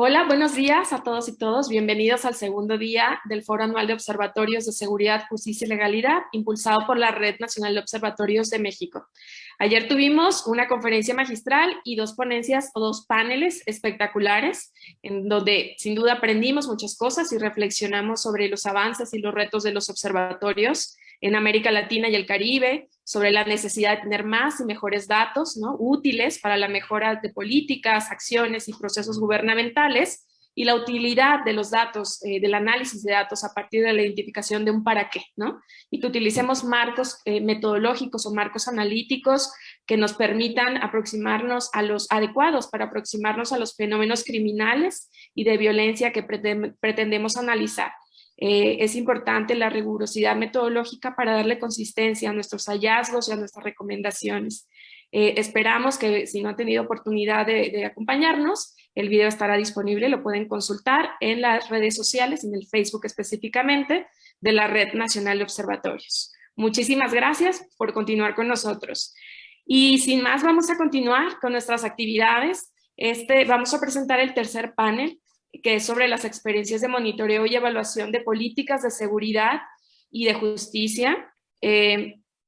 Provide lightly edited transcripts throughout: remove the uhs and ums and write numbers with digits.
Hola, buenos días a todos y todos. Bienvenidos al segundo día del Foro Anual de Observatorios de Seguridad, Justicia y Legalidad, impulsado por la Red Nacional de Observatorios de México. Ayer tuvimos una conferencia magistral y dos ponencias o dos paneles espectaculares, en donde sin duda aprendimos muchas cosas y reflexionamos sobre los avances y los retos de los observatorios en América Latina y el Caribe, sobre la necesidad de tener más y mejores datos, ¿no?, útiles para la mejora de políticas, acciones y procesos gubernamentales, y la utilidad de los datos, del análisis de datos a partir de la identificación de un para qué, ¿no? Y que utilicemos marcos metodológicos o marcos analíticos que nos permitan aproximarnos a los adecuados para aproximarnos a los fenómenos criminales y de violencia que pretendemos analizar. Es importante la rigurosidad metodológica para darle consistencia a nuestros hallazgos y a nuestras recomendaciones. Esperamos que si no han tenido oportunidad de acompañarnos, el video estará disponible, lo pueden consultar en las redes sociales, en el Facebook específicamente, de la Red Nacional de Observatorios. Muchísimas gracias por continuar con nosotros. Y sin más, vamos a continuar con nuestras actividades. Vamos a presentar el tercer panel, que es sobre las experiencias de monitoreo y evaluación de políticas de seguridad y de justicia.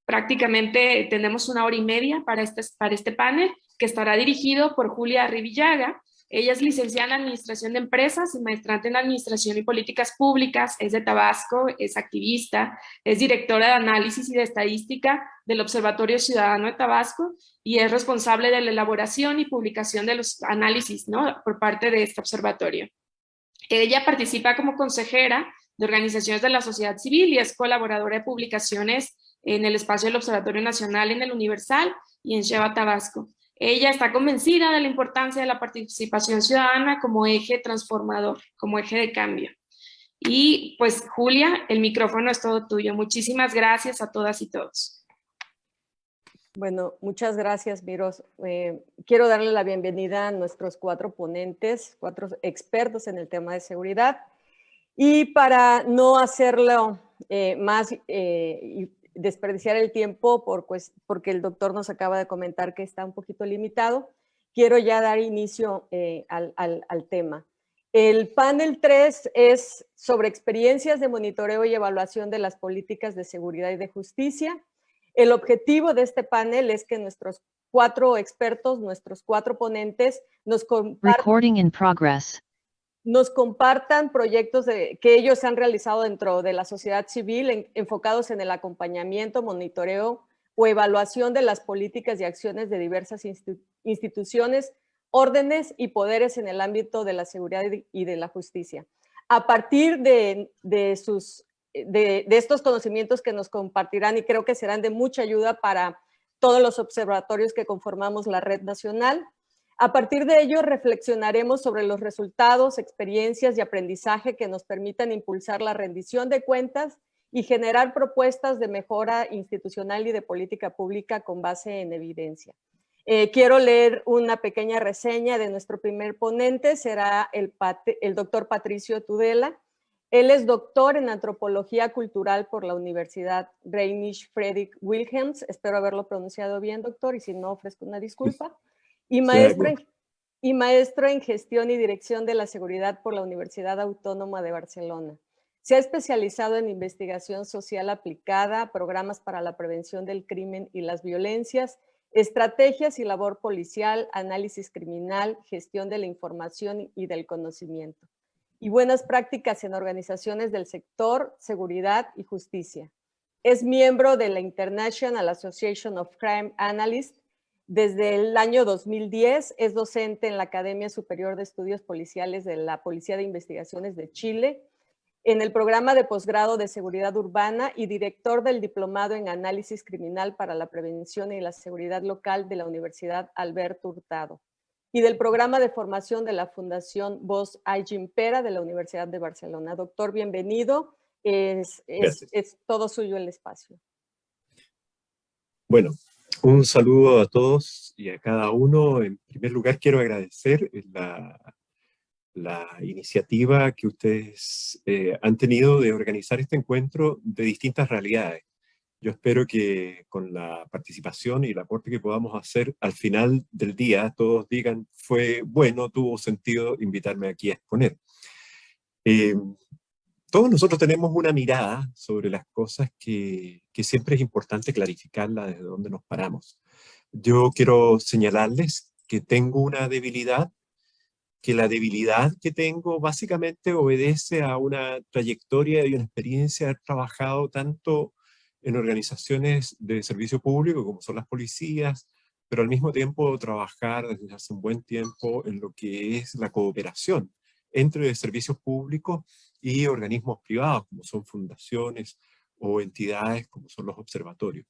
Prácticamente tenemos 1 hora y media para este panel, que estará dirigido por Julia Arribillaga. Ella es licenciada en Administración de Empresas y maestrante en Administración y Políticas Públicas, es de Tabasco, es activista, es directora de Análisis y de Estadística del Observatorio Ciudadano de Tabasco y es responsable de la elaboración y publicación de los análisis, ¿no?, por parte de este observatorio. Ella participa como consejera de organizaciones de la sociedad civil y es colaboradora de publicaciones en el espacio del Observatorio Nacional, en el Universal y en Sheva Tabasco. Ella está convencida de la importancia de la participación ciudadana como eje transformador, como eje de cambio. Y pues Julia, el micrófono es todo tuyo. Muchísimas gracias a todas y todos. Bueno, muchas gracias, Miros. Quiero darle la bienvenida a nuestros 4 ponentes, 4 expertos en el tema de seguridad. Y para no hacerlo más y desperdiciar el tiempo, porque el doctor nos acaba de comentar que está un poquito limitado, quiero ya dar inicio al tema. El panel 3 es sobre experiencias de monitoreo y evaluación de las políticas de seguridad y de justicia. El objetivo de este panel es que nuestros 4 expertos, nuestros 4 ponentes, nos compartan proyectos que ellos han realizado dentro de la sociedad civil enfocados en el acompañamiento, monitoreo o evaluación de las políticas y acciones de diversas instituciones, órdenes y poderes en el ámbito de la seguridad y de la justicia. A partir de estos conocimientos que nos compartirán, y creo que serán de mucha ayuda para todos los observatorios que conformamos la red nacional. A partir de ello, reflexionaremos sobre los resultados, experiencias y aprendizaje que nos permitan impulsar la rendición de cuentas y generar propuestas de mejora institucional y de política pública con base en evidencia. Quiero leer una pequeña reseña de nuestro primer ponente, será el doctor Patricio Tudela. Él es doctor en Antropología Cultural por la Universidad Heinrich Friedrich Wilhelms. Espero haberlo pronunciado bien, doctor, y si no, ofrezco una disculpa. Y maestro en Gestión y Dirección de la Seguridad por la Universidad Autónoma de Barcelona. Se ha especializado en investigación social aplicada, programas para la prevención del crimen y las violencias, estrategias y labor policial, análisis criminal, gestión de la información y del conocimiento, y buenas prácticas en organizaciones del sector seguridad y justicia. Es miembro de la International Association of Crime Analysts desde el año 2010, es docente en la Academia Superior de Estudios Policiales de la Policía de Investigaciones de Chile, en el programa de posgrado de Seguridad Urbana y director del Diplomado en Análisis Criminal para la Prevención y la Seguridad Local de la Universidad Alberto Hurtado, y del programa de formación de la Fundación Bosch Gimpera de la Universidad de Barcelona. Doctor, bienvenido. Es todo suyo el espacio. Bueno, un saludo a todos y a cada uno. En primer lugar, quiero agradecer la iniciativa que ustedes han tenido de organizar este encuentro de distintas realidades. Yo espero que con la participación y el aporte que podamos hacer al final del día, todos digan, fue bueno, tuvo sentido invitarme aquí a exponer. Eh, Todos nosotros tenemos una mirada sobre las cosas que siempre es importante clarificarla desde donde nos paramos. Yo quiero señalarles que tengo una debilidad, que la debilidad que tengo básicamente obedece a una trayectoria y una experiencia de haber trabajado tanto en organizaciones de servicio público como son las policías, pero al mismo tiempo trabajar desde hace un buen tiempo en lo que es la cooperación entre servicios públicos y organismos privados, como son fundaciones o entidades como son los observatorios.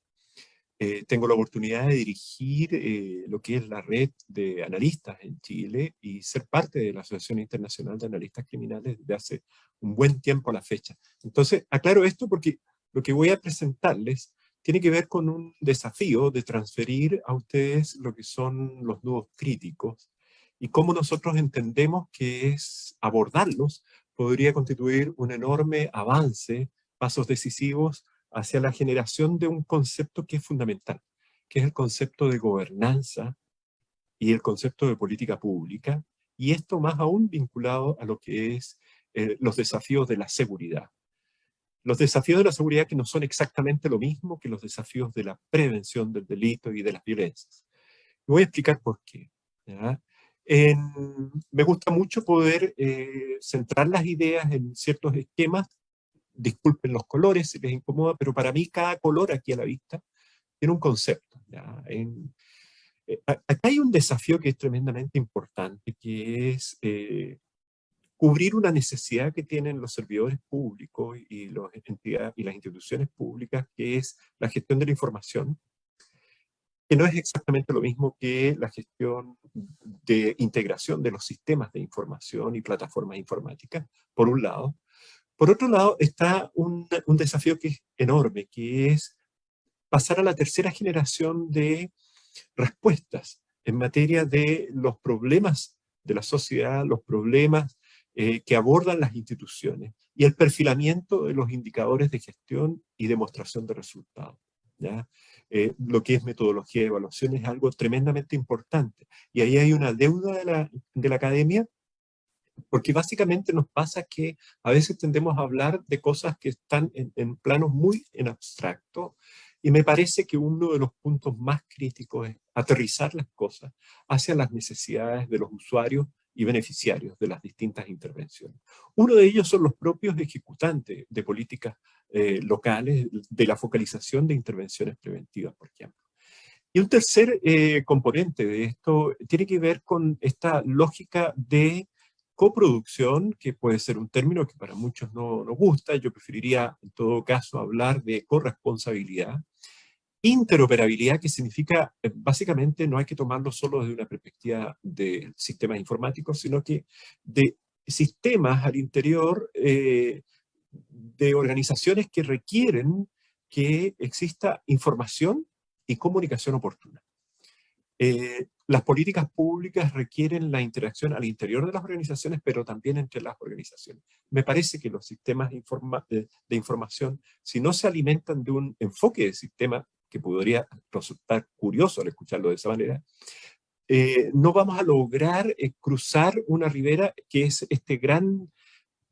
Tengo la oportunidad de dirigir lo que es la red de analistas en Chile y ser parte de la Asociación Internacional de Analistas Criminales desde hace un buen tiempo a la fecha. Entonces, aclaro esto porque lo que voy a presentarles tiene que ver con un desafío de transferir a ustedes lo que son los nudos críticos y cómo nosotros entendemos que es abordarlos podría constituir un enorme avance, pasos decisivos hacia la generación de un concepto que es fundamental, que es el concepto de gobernanza y el concepto de política pública, y esto más aún vinculado a lo que es los desafíos de la seguridad. Los desafíos de la seguridad que no son exactamente lo mismo que los desafíos de la prevención del delito y de las violencias. Voy a explicar por qué. ¿Ya? Me gusta mucho poder centrar las ideas en ciertos esquemas. Disculpen los colores si les incomoda, pero para mí cada color aquí a la vista tiene un concepto. ¿Ya? Acá hay un desafío que es tremendamente importante, que es cubrir una necesidad que tienen los servidores públicos y las instituciones públicas, que es la gestión de la información, que no es exactamente lo mismo que la gestión de integración de los sistemas de información y plataformas informáticas, por un lado. Por otro lado, está un desafío que es enorme, que es pasar a la tercera generación de respuestas en materia de los problemas de la sociedad, los problemas que abordan las instituciones y el perfilamiento de los indicadores de gestión y demostración de resultados. ¿Ya? Lo que es metodología de evaluación es algo tremendamente importante. Y ahí hay una deuda de la academia, porque básicamente nos pasa que a veces tendemos a hablar de cosas que están en planos muy en abstracto, y me parece que uno de los puntos más críticos es aterrizar las cosas hacia las necesidades de los usuarios y beneficiarios de las distintas intervenciones. Uno de ellos son los propios ejecutantes de políticas locales, de la focalización de intervenciones preventivas, por ejemplo. Y un tercer componente de esto tiene que ver con esta lógica de coproducción, que puede ser un término que para muchos no nos gusta. Yo preferiría en todo caso hablar de corresponsabilidad. Interoperabilidad, que significa, básicamente no hay que tomarlo solo desde una perspectiva de sistemas informáticos, sino que de sistemas al interior de organizaciones que requieren que exista información y comunicación oportuna. Las políticas públicas requieren la interacción al interior de las organizaciones, pero también entre las organizaciones. Me parece que los sistemas de información, si no se alimentan de un enfoque de sistema, que podría resultar curioso al escucharlo de esa manera, no vamos a lograr cruzar una ribera que es este gran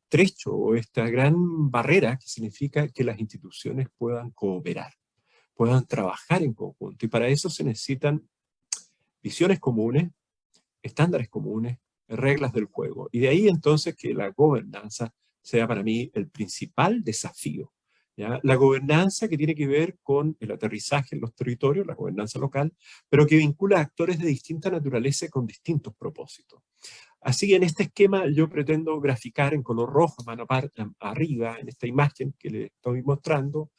trecho o esta gran barrera que significa que las instituciones puedan cooperar, puedan trabajar en conjunto. Y para eso se necesitan visiones comunes, estándares comunes, reglas del juego. Y de ahí entonces que la gobernanza sea para mí el principal desafío. ¿Ya? La gobernanza que tiene que ver con el aterrizaje en los territorios, la gobernanza local, pero que vincula a actores de distinta naturaleza y con distintos propósitos. Así que en este esquema yo pretendo graficar en color rojo, mano arriba, en esta imagen que les estoy mostrando,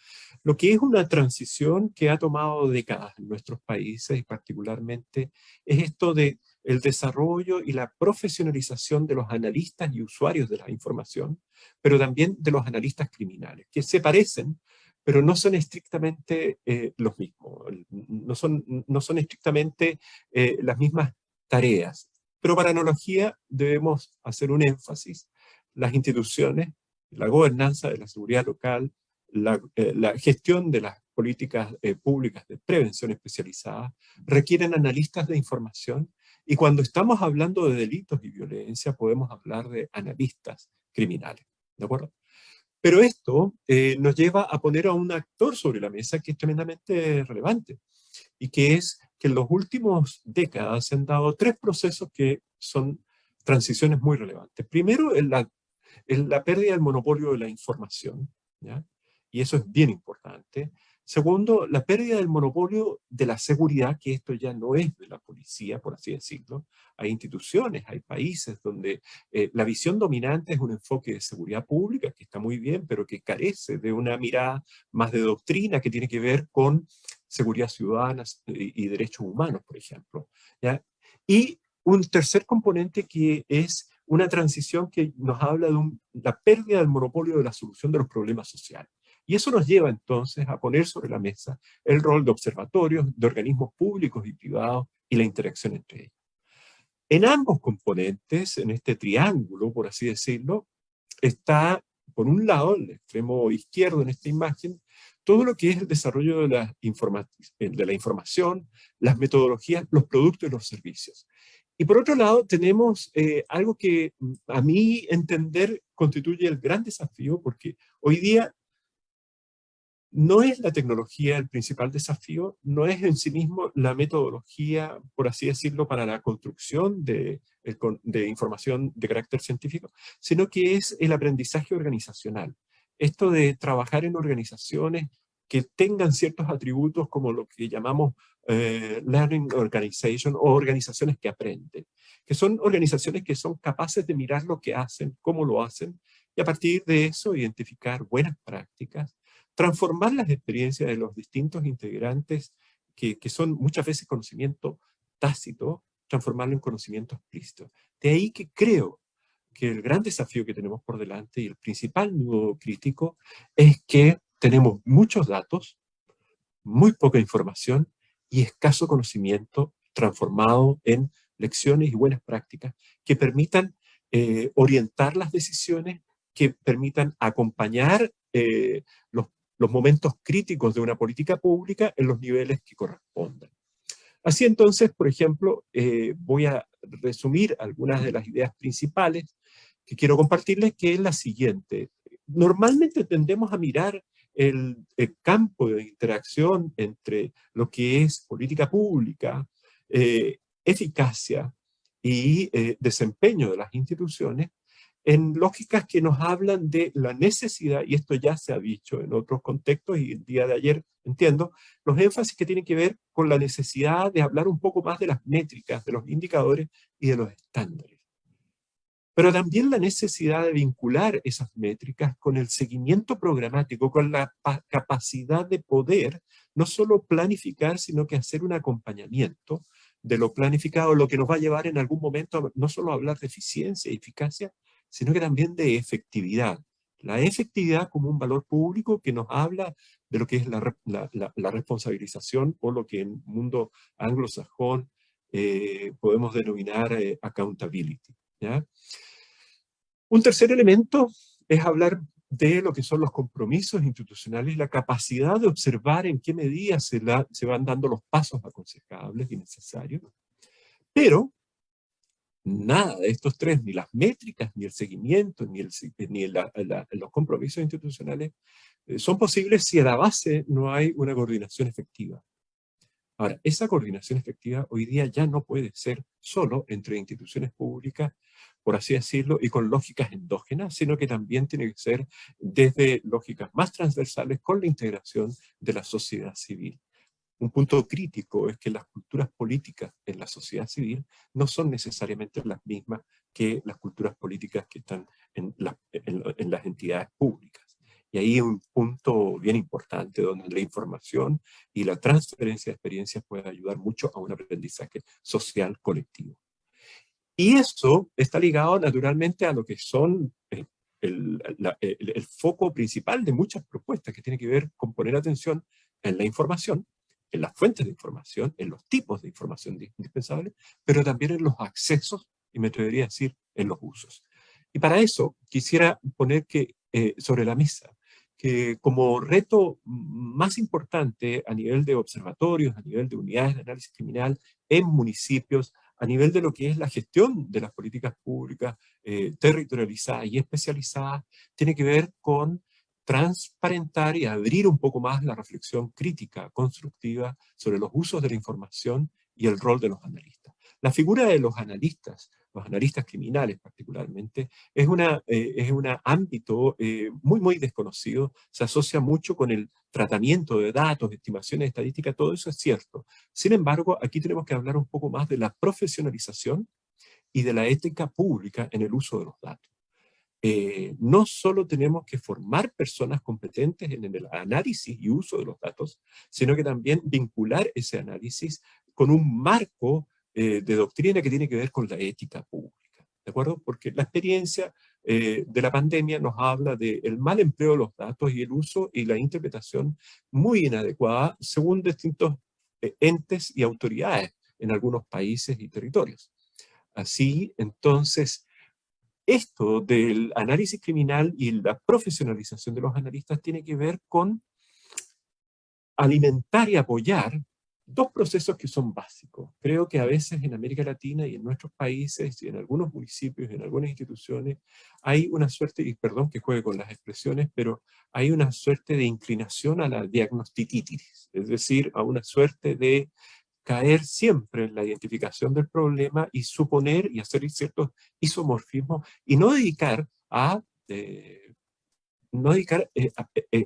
lo que es una transición que ha tomado décadas en nuestros países, y particularmente es esto de el desarrollo y la profesionalización de los analistas y usuarios de la información, pero también de los analistas criminales, que se parecen, pero no son estrictamente los mismos, no son estrictamente las mismas tareas. Pero para analogía debemos hacer un énfasis. Las instituciones, la gobernanza de la seguridad local, la gestión de las políticas públicas de prevención especializadas, requieren analistas de información, y cuando estamos hablando de delitos y violencia podemos hablar de analistas criminales, ¿de acuerdo? Pero esto nos lleva a poner a un actor sobre la mesa que es tremendamente relevante, y que es que en las últimas décadas se han dado 3 procesos que son transiciones muy relevantes. Primero, la pérdida del monopolio de la información, ¿ya? Y eso es bien importante. Segundo, la pérdida del monopolio de la seguridad, que esto ya no es de la policía, por así decirlo. Hay instituciones, hay países donde la visión dominante es un enfoque de seguridad pública, que está muy bien, pero que carece de una mirada más de doctrina que tiene que ver con seguridad ciudadana y derechos humanos, por ejemplo, ¿ya? Y un tercer componente que es una transición que nos habla de la pérdida del monopolio de la solución de los problemas sociales. Y eso nos lleva entonces a poner sobre la mesa el rol de observatorios, de organismos públicos y privados y la interacción entre ellos. En ambos componentes, en este triángulo, por así decirlo, está, por un lado, el extremo izquierdo en esta imagen, todo lo que es el desarrollo de la información, las metodologías, los productos y los servicios. Y por otro lado, tenemos algo que a mi entender constituye el gran desafío, porque hoy día no es la tecnología el principal desafío, no es en sí mismo la metodología, por así decirlo, para la construcción de información de carácter científico, sino que es el aprendizaje organizacional. Esto de trabajar en organizaciones que tengan ciertos atributos como lo que llamamos Learning Organization, o organizaciones que aprenden, que son organizaciones que son capaces de mirar lo que hacen, cómo lo hacen, y a partir de eso identificar buenas prácticas, transformar las experiencias de los distintos integrantes, que son muchas veces conocimiento tácito, transformarlo en conocimiento explícito. De ahí que creo que el gran desafío que tenemos por delante y el principal nudo crítico es que tenemos muchos datos, muy poca información y escaso conocimiento transformado en lecciones y buenas prácticas que permitan orientar las decisiones, que permitan acompañar los momentos críticos de una política pública en los niveles que correspondan. Así entonces, por ejemplo, voy a resumir algunas de las ideas principales que quiero compartirles, que es la siguiente. Normalmente tendemos a mirar el campo de interacción entre lo que es política pública, eficacia y desempeño de las instituciones, en lógicas que nos hablan de la necesidad, y esto ya se ha dicho en otros contextos, y el día de ayer, entiendo, los énfasis que tienen que ver con la necesidad de hablar un poco más de las métricas, de los indicadores y de los estándares. Pero también la necesidad de vincular esas métricas con el seguimiento programático, con la capacidad de poder no solo planificar, sino que hacer un acompañamiento de lo planificado, lo que nos va a llevar en algún momento no solo a hablar de eficiencia y eficacia, sino que también de efectividad. La efectividad como un valor público que nos habla de lo que es la responsabilización, o lo que en el mundo anglosajón podemos denominar accountability, ¿ya? Un tercer elemento es hablar de lo que son los compromisos institucionales y la capacidad de observar en qué medida se van dando los pasos aconsejables y necesarios. Pero nada de estos tres, ni las métricas, ni el seguimiento, ni los compromisos institucionales, son posibles si a la base no hay una coordinación efectiva. Ahora, esa coordinación efectiva hoy día ya no puede ser solo entre instituciones públicas, por así decirlo, y con lógicas endógenas, sino que también tiene que ser desde lógicas más transversales con la integración de la sociedad civil. Un punto crítico es que las culturas políticas en la sociedad civil no son necesariamente las mismas que las culturas políticas que están en las entidades públicas. Y ahí hay un punto bien importante donde la información y la transferencia de experiencias puede ayudar mucho a un aprendizaje social colectivo. Y eso está ligado naturalmente a lo que son el foco principal de muchas propuestas, que tiene que ver con poner atención en la información, en las fuentes de información, en los tipos de información indispensables, pero también en los accesos, y me atrevería a decir en los usos. Y para eso quisiera poner sobre la mesa que como reto más importante a nivel de observatorios, a nivel de unidades de análisis criminal en municipios, a nivel de lo que es la gestión de las políticas públicas territorializadas y especializadas, tiene que ver con transparentar y abrir un poco más la reflexión crítica, constructiva, sobre los usos de la información y el rol de los analistas. La figura de los analistas criminales particularmente, es un ámbito muy desconocido, se asocia mucho con el tratamiento de datos, estimaciones, estadísticas, todo eso es cierto. Sin embargo, aquí tenemos que hablar un poco más de la profesionalización y de la ética pública en el uso de los datos. No solo tenemos que formar personas competentes en el análisis y uso de los datos, sino que también vincular ese análisis con un marco de doctrina que tiene que ver con la ética pública, ¿de acuerdo? Porque la experiencia de la pandemia nos habla del mal empleo de los datos y el uso y la interpretación muy inadecuada según distintos entes y autoridades en algunos países y territorios. Así, entonces, esto del análisis criminal y la profesionalización de los analistas tiene que ver con alimentar y apoyar dos procesos que son básicos. Creo que a veces en América Latina y en nuestros países y en algunos municipios y en algunas instituciones hay una suerte, y perdón que juegue con las expresiones, pero hay una suerte de inclinación a la diagnostiquitis, es decir, a una suerte de caer siempre en la identificación del problema y suponer y hacer ciertos isomorfismos y no dedicar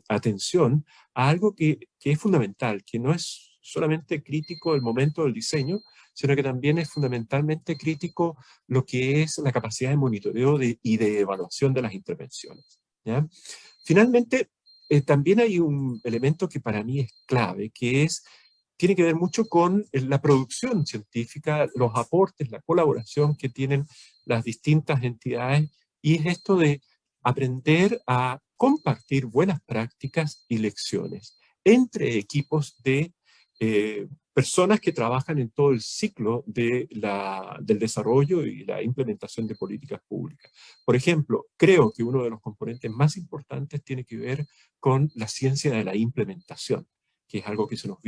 atención a algo que es fundamental, que no es solamente crítico el momento del diseño, sino que también es fundamentalmente crítico lo que es la capacidad de monitoreo y de evaluación de las intervenciones, ¿ya? Finalmente, también hay un elemento que para mí es clave, que tiene que ver mucho con la producción científica, los aportes, la colaboración que tienen las distintas entidades, y es esto de aprender a compartir buenas prácticas y lecciones entre equipos de personas que trabajan en todo el ciclo del desarrollo y la implementación de políticas públicas. Por ejemplo, creo que uno de los componentes más importantes tiene que ver con la ciencia de la implementación, que es algo que se nos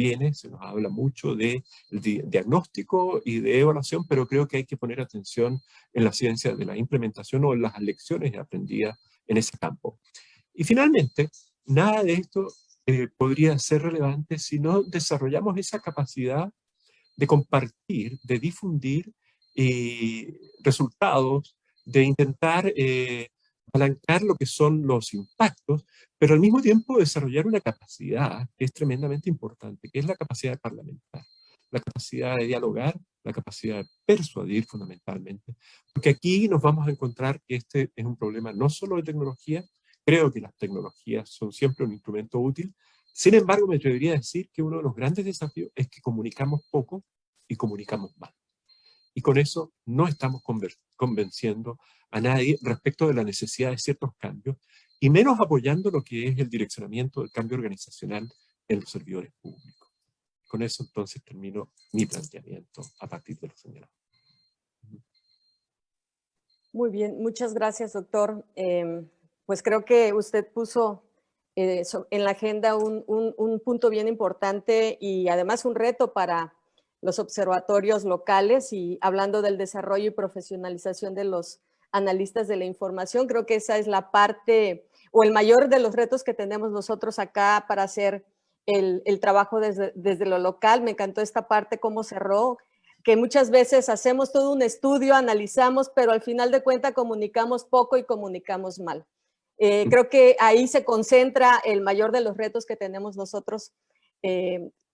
habla mucho de diagnóstico y de evaluación, pero creo que hay que poner atención en la ciencia de la implementación o en las lecciones aprendidas en ese campo. Y finalmente, nada de esto podría ser relevante si no desarrollamos esa capacidad de compartir, de difundir resultados, de intentar apalancar lo que son los impactos, pero al mismo tiempo desarrollar una capacidad que es tremendamente importante, que es la capacidad de parlamentar, la capacidad de dialogar, la capacidad de persuadir fundamentalmente, porque aquí nos vamos a encontrar que este es un problema no solo de tecnología. Creo que las tecnologías son siempre un instrumento útil. Sin embargo, me atrevería a decir que uno de los grandes desafíos es que comunicamos poco y comunicamos mal. Y con eso no estamos convenciendo a nadie respecto de la necesidad de ciertos cambios, y menos apoyando lo que es el direccionamiento del cambio organizacional en los servidores públicos. Con eso entonces termino mi planteamiento a partir de lo señalado. Muy bien, muchas gracias, doctor. Pues creo que usted puso en la agenda un punto bien importante y además un reto para los observatorios locales, y hablando del desarrollo y profesionalización de los analistas de la información, creo que esa es la parte o el mayor de los retos que tenemos nosotros acá para hacer el trabajo desde lo local. Me encantó esta parte, cómo cerró, que muchas veces hacemos todo un estudio, analizamos, pero al final de cuentas comunicamos poco y comunicamos mal. Creo que ahí se concentra el mayor de los retos que tenemos nosotros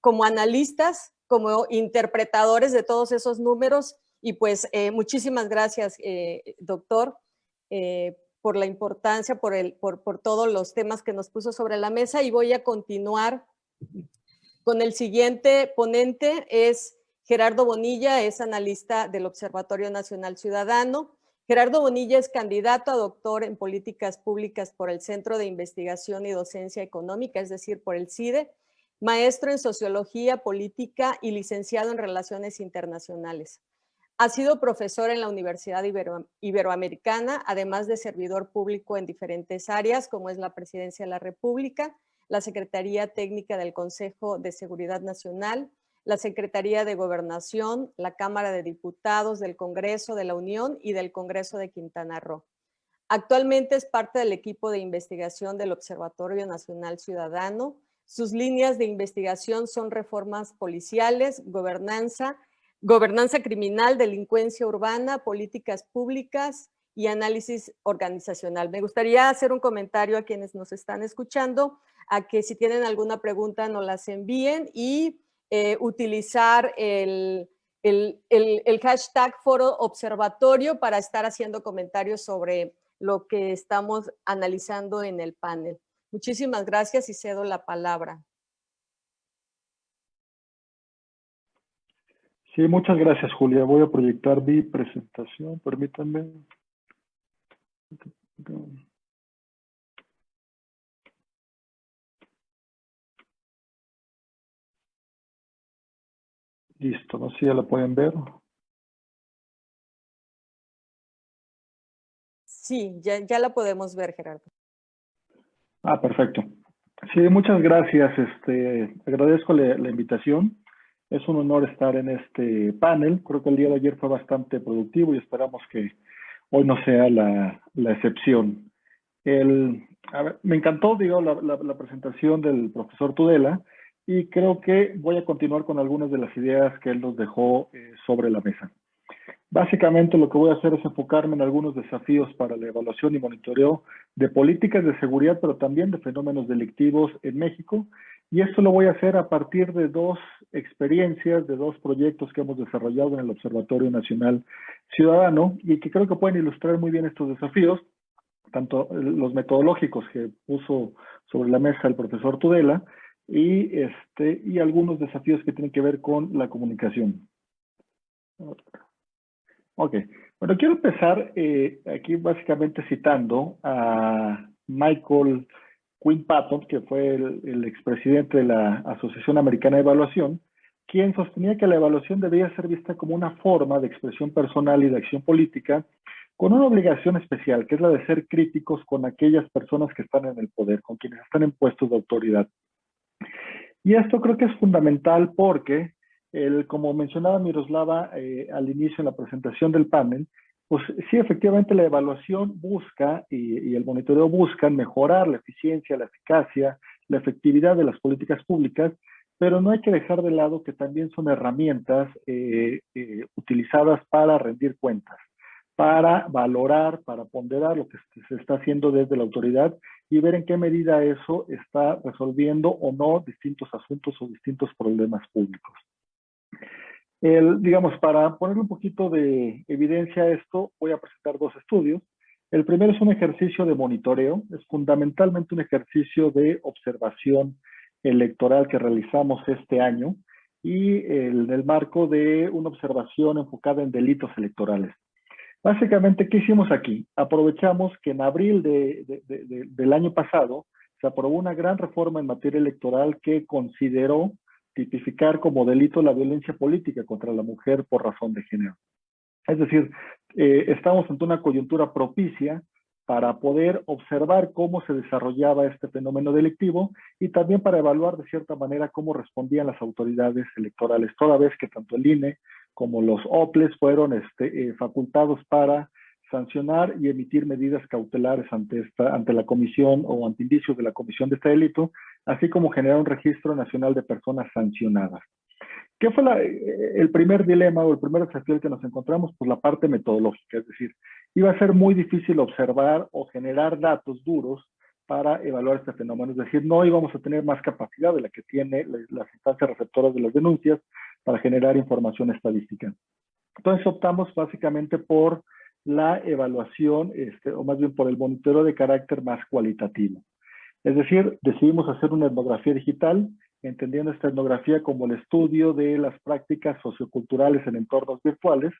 como analistas, como interpretadores de todos esos números. Y pues muchísimas gracias, doctor, por la importancia, por todos los temas que nos puso sobre la mesa, y voy a continuar con el siguiente ponente. Es Gerardo Bonilla, es analista del Observatorio Nacional Ciudadano. Gerardo Bonilla es candidato a doctor en políticas públicas por el Centro de Investigación y Docencia Económica, es decir, por el CIDE, maestro en Sociología Política y licenciado en Relaciones Internacionales. Ha sido profesor en la Universidad Iberoamericana, además de servidor público en diferentes áreas, como es la Presidencia de la República, la Secretaría Técnica del Consejo de Seguridad Nacional, la Secretaría de Gobernación, la Cámara de Diputados del Congreso de la Unión y del Congreso de Quintana Roo. Actualmente es parte del equipo de investigación del Observatorio Nacional Ciudadano. Sus líneas de investigación son reformas policiales, gobernanza criminal, delincuencia urbana, políticas públicas y análisis organizacional. Me gustaría hacer un comentario a quienes nos están escuchando, a que si tienen alguna pregunta nos las envíen y utilizar el hashtag Foro Observatorio para estar haciendo comentarios sobre lo que estamos analizando en el panel. Muchísimas gracias y cedo la palabra. Sí, muchas gracias, Julia. Voy a proyectar mi presentación. Permítanme. Listo, no sé si ya la pueden ver. Sí, ya la podemos ver, Gerardo. Ah, perfecto. Sí, muchas gracias. Agradezco la invitación. Es un honor estar en este panel. Creo que el día de ayer fue bastante productivo y esperamos que hoy no sea la excepción. Me encantó, digo, la presentación del profesor Tudela y creo que voy a continuar con algunas de las ideas que él nos dejó sobre la mesa. Básicamente lo que voy a hacer es enfocarme en algunos desafíos para la evaluación y monitoreo de políticas de seguridad, pero también de fenómenos delictivos en México. Y esto lo voy a hacer a partir de dos experiencias, de dos proyectos que hemos desarrollado en el Observatorio Nacional Ciudadano y que creo que pueden ilustrar muy bien estos desafíos, tanto los metodológicos que puso sobre la mesa el profesor Tudela y algunos desafíos que tienen que ver con la comunicación. Ok, bueno, quiero empezar aquí básicamente citando a Michael Quinn Patton, que fue el expresidente de la Asociación Americana de Evaluación, quien sostenía que la evaluación debía ser vista como una forma de expresión personal y de acción política con una obligación especial, que es la de ser críticos con aquellas personas que están en el poder, con quienes están en puestos de autoridad. Y esto creo que es fundamental porque, como mencionaba Miroslava al inicio en la presentación del panel, pues sí, efectivamente la evaluación busca y el monitoreo buscan mejorar la eficiencia, la eficacia, la efectividad de las políticas públicas, pero no hay que dejar de lado que también son herramientas utilizadas para rendir cuentas, para valorar, para ponderar lo que se está haciendo desde la autoridad y ver en qué medida eso está resolviendo o no distintos asuntos o distintos problemas públicos. Digamos, para ponerle un poquito de evidencia a esto, voy a presentar dos estudios. El primero es un ejercicio de monitoreo, es fundamentalmente un ejercicio de observación electoral que realizamos este año y en el marco de una observación enfocada en delitos electorales. Básicamente, ¿qué hicimos aquí? Aprovechamos que en abril del año pasado se aprobó una gran reforma en materia electoral que consideró tipificar como delito la violencia política contra la mujer por razón de género. Es decir, estamos ante una coyuntura propicia para poder observar cómo se desarrollaba este fenómeno delictivo y también para evaluar de cierta manera cómo respondían las autoridades electorales, toda vez que tanto el INE como los OPLES fueron facultados para sancionar y emitir medidas cautelares ante la comisión o ante indicios de la comisión de este delito, así como generar un registro nacional de personas sancionadas. ¿Qué fue el primer dilema o el primer desafío que nos encontramos? Pues la parte metodológica, es decir, iba a ser muy difícil observar o generar datos duros para evaluar este fenómeno, es decir, no íbamos a tener más capacidad de la que tiene las instancias receptoras de las denuncias para generar información estadística. Entonces optamos básicamente por la evaluación, o más bien por el monitoreo de carácter más cualitativo. Es decir, decidimos hacer una etnografía digital, entendiendo esta etnografía como el estudio de las prácticas socioculturales en entornos virtuales,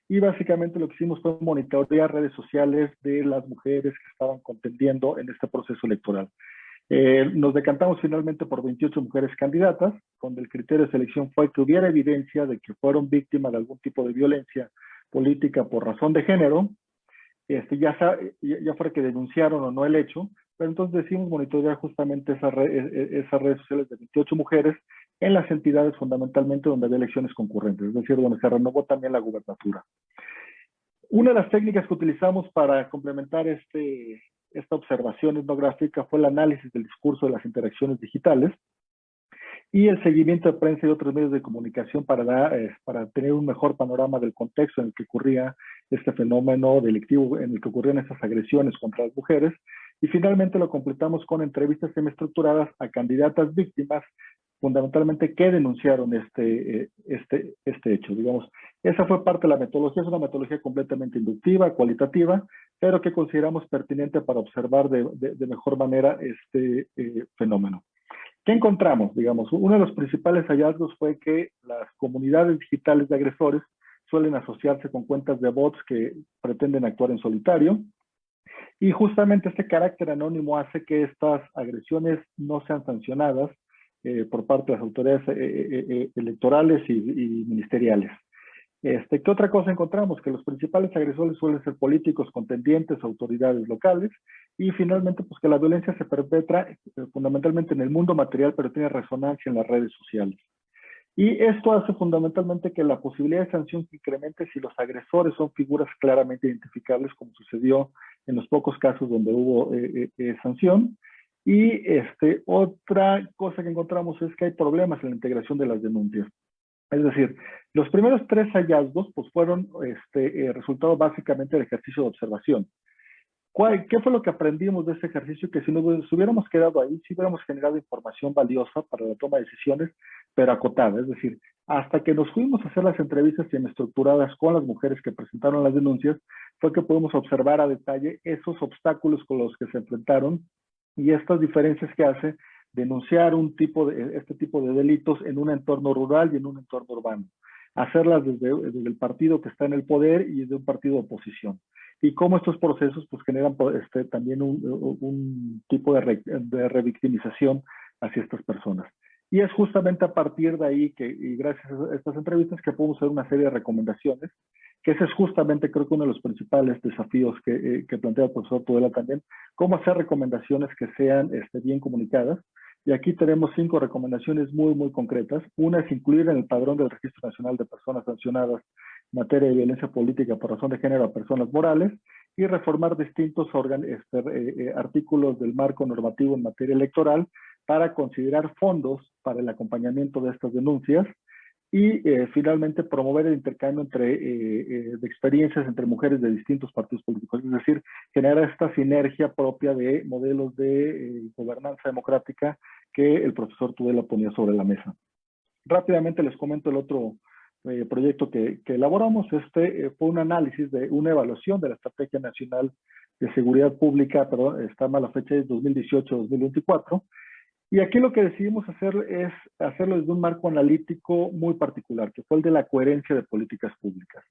y básicamente lo que hicimos fue monitorear redes sociales de las mujeres que estaban contendiendo en este proceso electoral. Nos decantamos finalmente por 28 mujeres candidatas, donde el criterio de selección fue que hubiera evidencia de que fueron víctimas de algún tipo de violencia política por razón de género, ya fuera que denunciaron o no el hecho, pero entonces decidimos monitorear justamente esas redes sociales de 28 mujeres en las entidades fundamentalmente donde había elecciones concurrentes, es decir, donde se renovó también la gubernatura. Una de las técnicas que utilizamos para complementar esta observación etnográfica fue el análisis del discurso de las interacciones digitales y el seguimiento de prensa y otros medios de comunicación para tener un mejor panorama del contexto en el que ocurría este fenómeno delictivo, en el que ocurrían estas agresiones contra las mujeres. Y finalmente lo completamos con entrevistas semiestructuradas a candidatas víctimas, fundamentalmente que denunciaron este hecho. Digamos, esa fue parte de la metodología, es una metodología completamente inductiva, cualitativa, pero que consideramos pertinente para observar de mejor manera este fenómeno. ¿Qué encontramos? Digamos, uno de los principales hallazgos fue que las comunidades digitales de agresores suelen asociarse con cuentas de bots que pretenden actuar en solitario, y justamente este carácter anónimo hace que estas agresiones no sean sancionadas por parte de las autoridades electorales y ministeriales. ¿Qué otra cosa encontramos? Que los principales agresores suelen ser políticos, contendientes, autoridades locales, y finalmente pues que la violencia se perpetra fundamentalmente en el mundo material, pero tiene resonancia en las redes sociales. Y esto hace fundamentalmente que la posibilidad de sanción se incremente si los agresores son figuras claramente identificables, como sucedió en los pocos casos donde hubo sanción. Y otra cosa que encontramos es que hay problemas en la integración de las denuncias. Es decir, los primeros 3 hallazgos pues, fueron resultado básicamente del ejercicio de observación. ¿Qué fue lo que aprendimos de ese ejercicio? Que si nos hubiéramos quedado ahí, sí hubiéramos generado información valiosa para la toma de decisiones, pero acotada. Es decir, hasta que nos fuimos a hacer las entrevistas estructuradas con las mujeres que presentaron las denuncias, fue que pudimos observar a detalle esos obstáculos con los que se enfrentaron y estas diferencias que hace denunciar este tipo de delitos en un entorno rural y en un entorno urbano. Hacerlas desde el partido que está en el poder y desde un partido de oposición. Y cómo estos procesos pues, generan también un tipo de revictimización hacia estas personas. Y es justamente a partir de ahí y gracias a estas entrevistas que podemos hacer una serie de recomendaciones, que ese es justamente creo que uno de los principales desafíos que plantea el profesor Tudela también, cómo hacer recomendaciones que sean bien comunicadas. Y aquí tenemos 5 recomendaciones muy, muy concretas. Una es incluir en el padrón del Registro Nacional de Personas Sancionadas en materia de violencia política por razón de género a personas morales y reformar distintos artículos del marco normativo en materia electoral para considerar fondos para el acompañamiento de estas denuncias y finalmente promover el intercambio de experiencias entre mujeres de distintos partidos políticos, es decir, generar esta sinergia propia de modelos de gobernanza democrática que el profesor Tudela ponía sobre la mesa. Rápidamente les comento el otro proyecto que elaboramos. Fue un análisis de una evaluación de la Estrategia Nacional de Seguridad Pública, perdón, está mal la fecha, es 2018-2024, y aquí lo que decidimos hacer es hacerlo desde un marco analítico muy particular, que fue el de la coherencia de políticas públicas.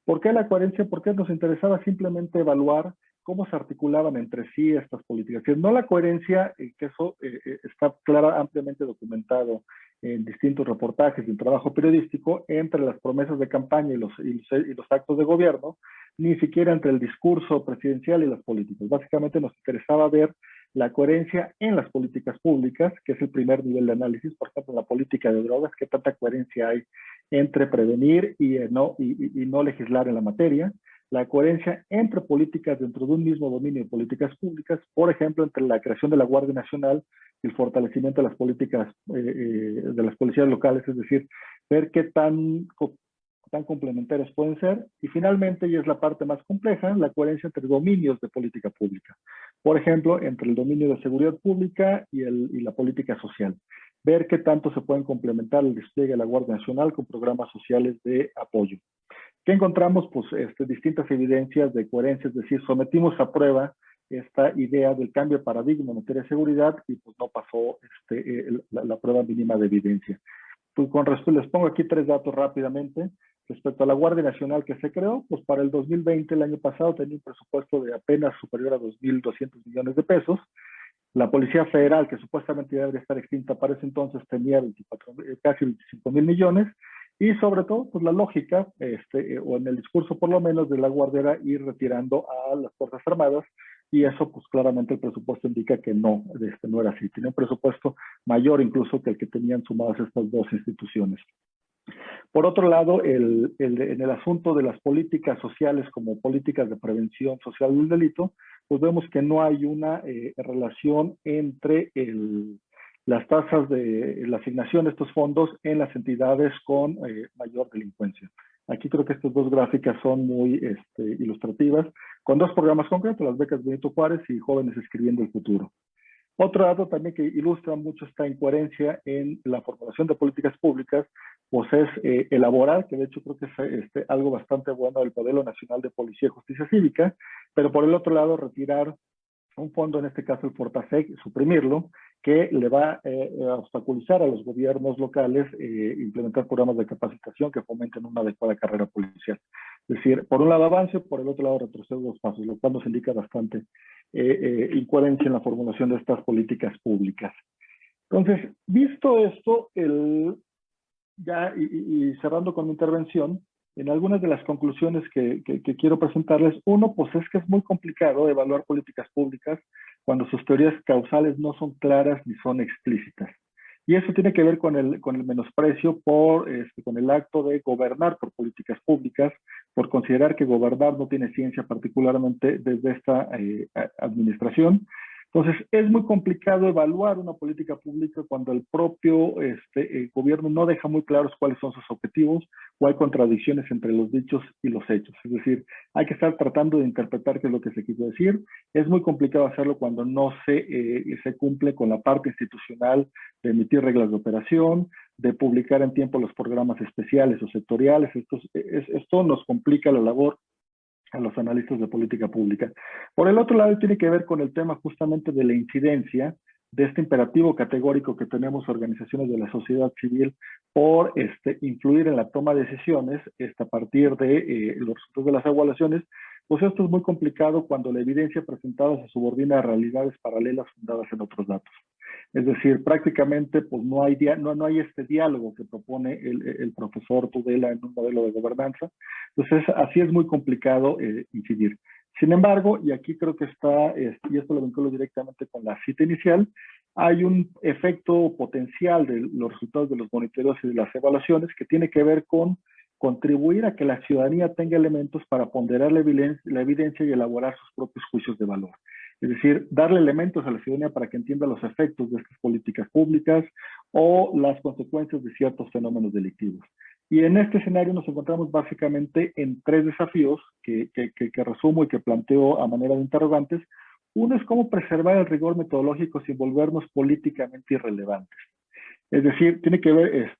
¿Por qué la coherencia? Porque nos interesaba simplemente evaluar cómo se articulaban entre sí estas políticas. No la coherencia, que eso está ampliamente documentado en distintos reportajes y en trabajo periodístico, entre las promesas de campaña y los actos de gobierno, ni siquiera entre el discurso presidencial y las políticas. Básicamente nos interesaba ver la coherencia en las políticas públicas, que es el primer nivel de análisis. Por ejemplo, en la política de drogas, qué tanta coherencia hay entre prevenir y no legislar en la materia. La coherencia entre políticas dentro de un mismo dominio de políticas públicas, por ejemplo, entre la creación de la Guardia Nacional y el fortalecimiento de las políticas de las policías locales, es decir, ver qué tan complementarias pueden ser. Y finalmente, y es la parte más compleja, la coherencia entre dominios de política pública. Por ejemplo, entre el dominio de seguridad pública y la política social. Ver qué tanto se pueden complementar el despliegue de la Guardia Nacional con programas sociales de apoyo. ¿Qué encontramos? Pues distintas evidencias de coherencia, es decir, sometimos a prueba esta idea del cambio de paradigma en materia de seguridad y pues no pasó la prueba mínima de evidencia. Pues con respecto, les pongo aquí 3 datos rápidamente. Respecto a la Guardia Nacional que se creó, pues para el 2020, el año pasado, tenía un presupuesto de apenas superior a 2.200 millones de pesos. La Policía Federal, que supuestamente ya debería estar extinta para ese entonces, tenía casi 25,000 millones, y sobre todo, pues la lógica, o en el discurso por lo menos de la Guardia, era ir retirando a las Fuerzas Armadas, y eso pues claramente el presupuesto indica que no, no era así. Tenía un presupuesto mayor incluso que el que tenían sumadas estas dos instituciones. Por otro lado, en el asunto de las políticas sociales como políticas de prevención social del delito, pues vemos que no hay una relación entre las tasas de la asignación de estos fondos en las entidades con mayor delincuencia. Aquí creo que estas dos gráficas son muy ilustrativas, con dos programas concretos, las becas Benito Juárez y Jóvenes Escribiendo el Futuro. Otro dato también que ilustra mucho esta incoherencia en la formulación de políticas públicas, pues es elaborar, que de hecho creo que es algo bastante bueno del Modelo Nacional de Policía y Justicia Cívica, pero por el otro lado retirar un fondo, en este caso el Fortaseg, suprimirlo, que le va a obstaculizar a los gobiernos locales implementar programas de capacitación que fomenten una adecuada carrera policial. Es decir, por un lado avance, por el otro lado retrocedo 2 pasos, lo cual nos indica bastante incoherencia en la formulación de estas políticas públicas. Entonces, visto esto, y cerrando con mi intervención, en algunas de las conclusiones que quiero presentarles, uno, pues es que es muy complicado evaluar políticas públicas cuando sus teorías causales no son claras ni son explícitas. Y eso tiene que ver con el menosprecio con el acto de gobernar por políticas públicas, por considerar que gobernar no tiene ciencia, particularmente desde esta administración. Entonces, es muy complicado evaluar una política pública cuando el propio gobierno no deja muy claros cuáles son sus objetivos o hay contradicciones entre los dichos y los hechos. Es decir, hay que estar tratando de interpretar qué es lo que se quiso decir. Es muy complicado hacerlo cuando no se cumple con la parte institucional de emitir reglas de operación, de publicar en tiempo los programas especiales o sectoriales. Esto nos complica la labor a los analistas de política pública. Por el otro lado, tiene que ver con el tema justamente de la incidencia de este imperativo categórico que tenemos organizaciones de la sociedad civil por influir en la toma de decisiones a partir de los resultados de las evaluaciones. Pues esto es muy complicado cuando la evidencia presentada se subordina a realidades paralelas fundadas en otros datos. Es decir, prácticamente pues no hay este diálogo que propone el profesor Tudela en un modelo de gobernanza. Entonces, así es muy complicado incidir. Sin embargo, y aquí creo que está, y esto lo vinculo directamente con la cita inicial, hay un efecto potencial de los resultados de los monitoreos y de las evaluaciones que tiene que ver con contribuir a que la ciudadanía tenga elementos para ponderar la evidencia y elaborar sus propios juicios de valor. Es decir, darle elementos a la ciudadanía para que entienda los efectos de estas políticas públicas o las consecuencias de ciertos fenómenos delictivos. Y en este escenario nos encontramos básicamente en 3 desafíos que resumo y que planteo a manera de interrogantes. Uno es cómo preservar el rigor metodológico sin volvernos políticamente irrelevantes. Es decir, tiene que ver,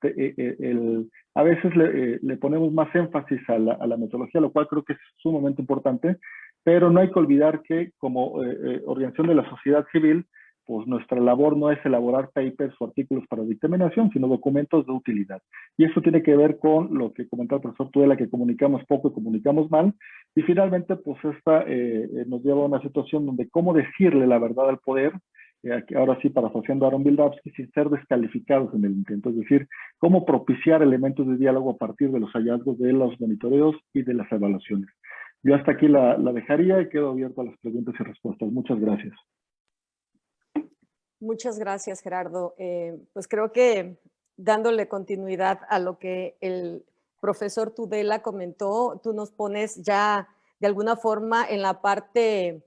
a veces le ponemos más énfasis a la metodología, lo cual creo que es sumamente importante, pero no hay que olvidar que como organización de la sociedad civil, pues nuestra labor no es elaborar papers o artículos para dictaminación, sino documentos de utilidad. Y eso tiene que ver con lo que comentaba el profesor Tudela, que comunicamos poco y comunicamos mal. Y finalmente, pues nos lleva a una situación donde cómo decirle la verdad al poder, ahora sí parafraseando a Aaron Wildavsky, sin ser descalificados en el intento. Es decir, cómo propiciar elementos de diálogo a partir de los hallazgos de los monitoreos y de las evaluaciones. Yo hasta aquí la dejaría y quedo abierto a las preguntas y respuestas. Muchas gracias. Muchas gracias, Gerardo. Pues creo que dándole continuidad a lo que el profesor Tudela comentó, tú nos pones ya de alguna forma en la parte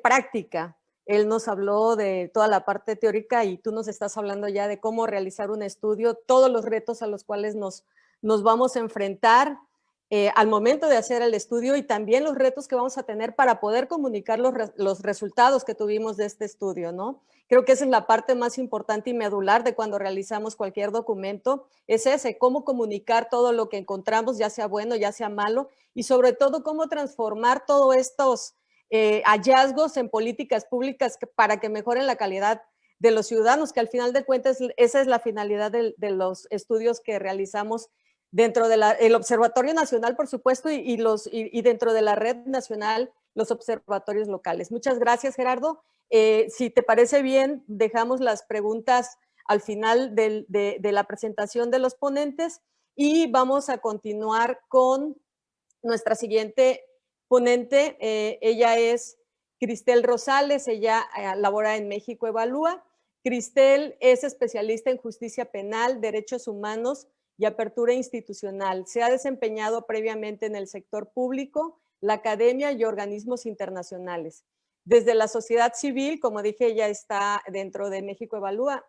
práctica. Él nos habló de toda la parte teórica y tú nos estás hablando ya de cómo realizar un estudio, todos los retos a los cuales nos vamos a enfrentar al momento de hacer el estudio y también los retos que vamos a tener para poder comunicar los resultados que tuvimos de este estudio, ¿no? Creo que esa es la parte más importante y medular de cuando realizamos cualquier documento, es ese, cómo comunicar todo lo que encontramos, ya sea bueno, ya sea malo, y sobre todo cómo transformar todos estos hallazgos en políticas públicas para que mejoren la calidad de los ciudadanos, que al final de cuentas esa es la finalidad de los estudios que realizamos dentro del Observatorio Nacional, por supuesto, y dentro de la Red Nacional los observatorios locales. Muchas gracias, Gerardo. Si te parece bien, dejamos las preguntas al final de la presentación de los ponentes y vamos a continuar con nuestra siguiente ponente. Ella es Cristel Rosales, ella labora en México Evalúa. Cristel es especialista en justicia penal, derechos humanos y apertura institucional. Se ha desempeñado previamente en el sector público, la academia y organismos internacionales. Desde la sociedad civil, como dije, ella está dentro de México Evalúa,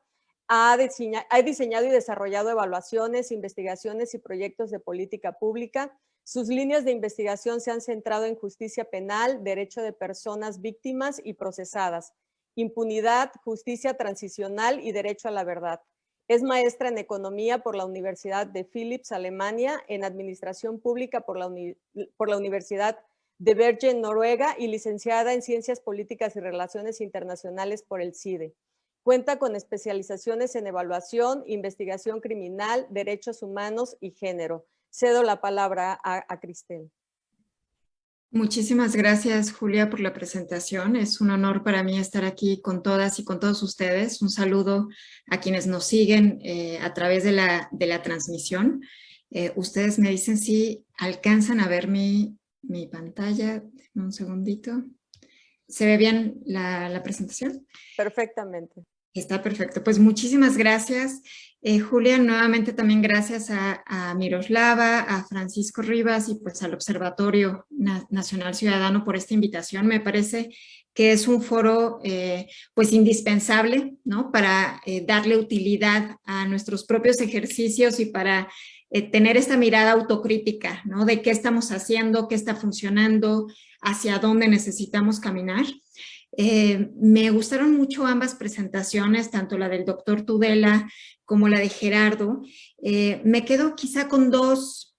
ha diseñado y desarrollado evaluaciones, investigaciones y proyectos de política pública. Sus líneas de investigación se han centrado en justicia penal, derecho de personas víctimas y procesadas, impunidad, justicia transicional y derecho a la verdad. Es maestra en economía por la Universidad de Philips, Alemania, en administración pública por la Universidad de Bergen, Noruega, y licenciada en Ciencias Políticas y Relaciones Internacionales por el CIDE. Cuenta con especializaciones en evaluación, investigación criminal, derechos humanos y género. Cedo la palabra a Cristel. Muchísimas gracias, Julia, por la presentación. Es un honor para mí estar aquí con todas y con todos ustedes. Un saludo a quienes nos siguen a través de la transmisión. Ustedes me dicen si alcanzan a ver mi pantalla. Un segundito. ¿Se ve bien la presentación? Perfectamente. Está perfecto. Pues muchísimas gracias, Julia. Nuevamente también gracias a Miroslava, a Francisco Rivas y pues al Observatorio Nacional Ciudadano por esta invitación. Me parece que es un foro pues indispensable, ¿no? Para darle utilidad a nuestros propios ejercicios y para tener esta mirada autocrítica, ¿no? De qué estamos haciendo, qué está funcionando, hacia dónde necesitamos caminar. Me gustaron mucho ambas presentaciones, tanto la del doctor Tudela como la de Gerardo. Me quedo quizá con dos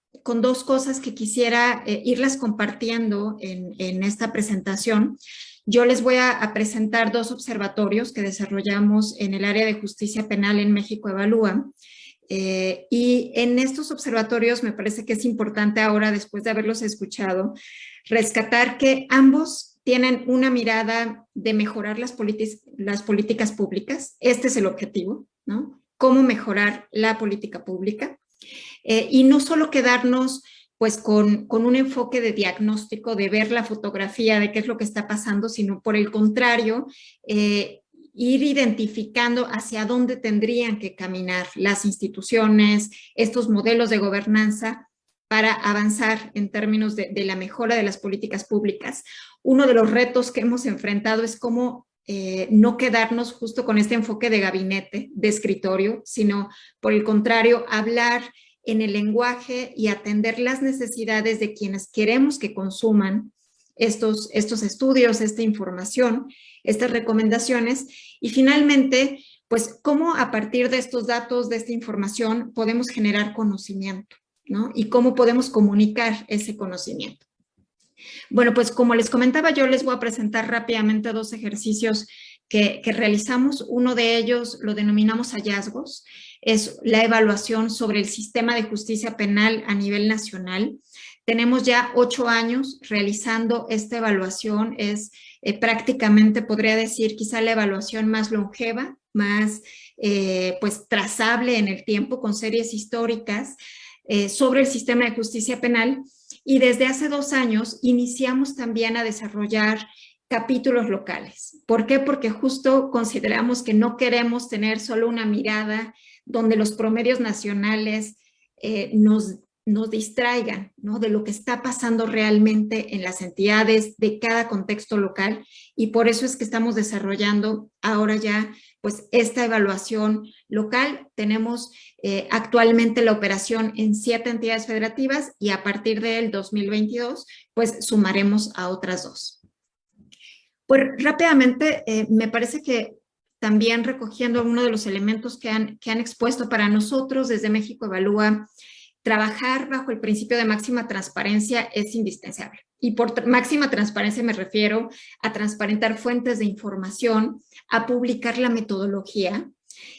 cosas que quisiera irlas compartiendo en esta presentación. Yo les voy a presentar dos observatorios que desarrollamos en el área de justicia penal en México Evalúa. Y en estos observatorios me parece que es importante ahora, después de haberlos escuchado, rescatar que ambos tienen una mirada de mejorar las políticas públicas. Este es el objetivo, ¿no? Cómo mejorar la política pública. Y no solo quedarnos pues con un enfoque de diagnóstico, de ver la fotografía de qué es lo que está pasando, sino por el contrario, ir identificando hacia dónde tendrían que caminar las instituciones, estos modelos de gobernanza, para avanzar en términos de la mejora de las políticas públicas. Uno de los retos que hemos enfrentado es cómo no quedarnos justo con este enfoque de gabinete, de escritorio, sino por el contrario, hablar en el lenguaje y atender las necesidades de quienes queremos que consuman estos estudios, esta información, estas recomendaciones, y finalmente, pues cómo a partir de estos datos, de esta información, podemos generar conocimiento, ¿no? Y cómo podemos comunicar ese conocimiento. Bueno, pues como les comentaba, yo les voy a presentar rápidamente dos ejercicios que realizamos. Uno de ellos lo denominamos hallazgos, es la evaluación sobre el sistema de justicia penal a nivel nacional. Tenemos ya 8 años realizando esta evaluación, es prácticamente, podría decir, quizá la evaluación más longeva, más pues trazable en el tiempo, con series históricas sobre el sistema de justicia penal. Y desde hace 2 años iniciamos también a desarrollar capítulos locales. ¿Por qué? Porque justo consideramos que no queremos tener solo una mirada donde los promedios nacionales nos distraigan, ¿no? De lo que está pasando realmente en las entidades de cada contexto local, y por eso es que estamos desarrollando ahora ya pues esta evaluación local. Tenemos actualmente la operación en 7 entidades federativas y a partir del 2022 pues sumaremos a otras 2. Pues rápidamente me parece que también recogiendo algunos de los elementos que han expuesto, para nosotros desde México Evalúa, trabajar bajo el principio de máxima transparencia es indispensable. Y por máxima transparencia me refiero a transparentar fuentes de información, a publicar la metodología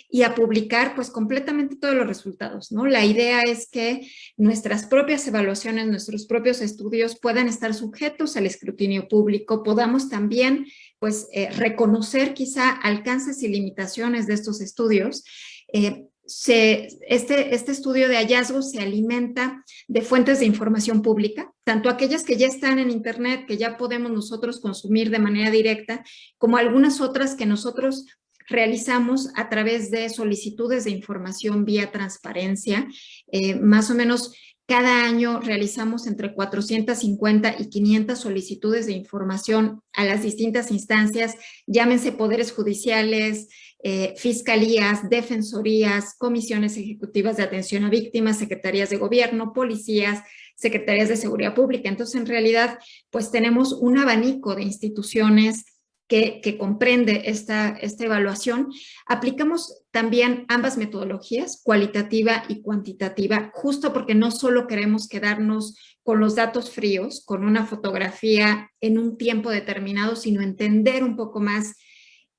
y a publicar pues completamente todos los resultados, ¿no? La idea es que nuestras propias evaluaciones, nuestros propios estudios puedan estar sujetos al escrutinio público, podamos también pues reconocer quizá alcances y limitaciones de estos estudios. Este estudio de hallazgos se alimenta de fuentes de información pública, tanto aquellas que ya están en internet, que ya podemos nosotros consumir de manera directa, como algunas otras que nosotros realizamos a través de solicitudes de información vía transparencia. Más o menos cada año realizamos entre 450 y 500 solicitudes de información a las distintas instancias, llámense poderes judiciales, fiscalías, defensorías, comisiones ejecutivas de atención a víctimas, secretarías de gobierno, policías, secretarías de seguridad pública. Entonces, en realidad, pues tenemos un abanico de instituciones que comprende esta evaluación. Aplicamos también ambas metodologías, cualitativa y cuantitativa, justo porque no solo queremos quedarnos con los datos fríos, con una fotografía en un tiempo determinado, sino entender un poco más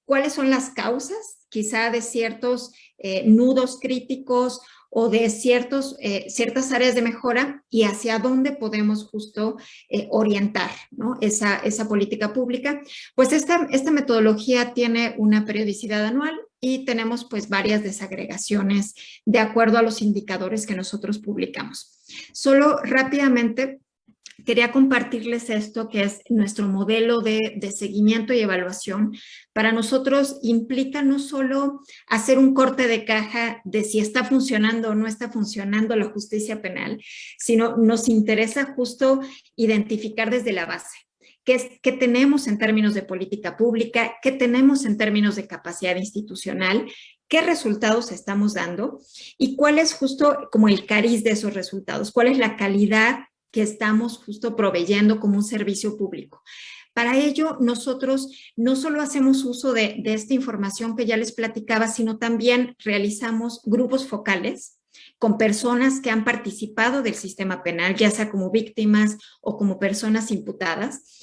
cuáles son las causas, quizá de ciertos nudos críticos o de ciertas áreas de mejora y hacia dónde podemos justo orientar, ¿no? esa política pública. Pues esta metodología tiene una periodicidad anual y tenemos pues varias desagregaciones de acuerdo a los indicadores que nosotros publicamos. Solo rápidamente quería compartirles esto, que es nuestro modelo de seguimiento y evaluación. Para nosotros implica no solo hacer un corte de caja de si está funcionando o no está funcionando la justicia penal, sino nos interesa justo identificar desde la base. ¿Qué tenemos en términos de política pública? ¿Qué tenemos en términos de capacidad institucional? ¿Qué resultados estamos dando? ¿Y cuál es justo como el cariz de esos resultados? ¿Cuál es la calidad que estamos justo proveyendo como un servicio público? Para ello, nosotros no solo hacemos uso de esta información que ya les platicaba, sino también realizamos grupos focales con personas que han participado del sistema penal, ya sea como víctimas o como personas imputadas.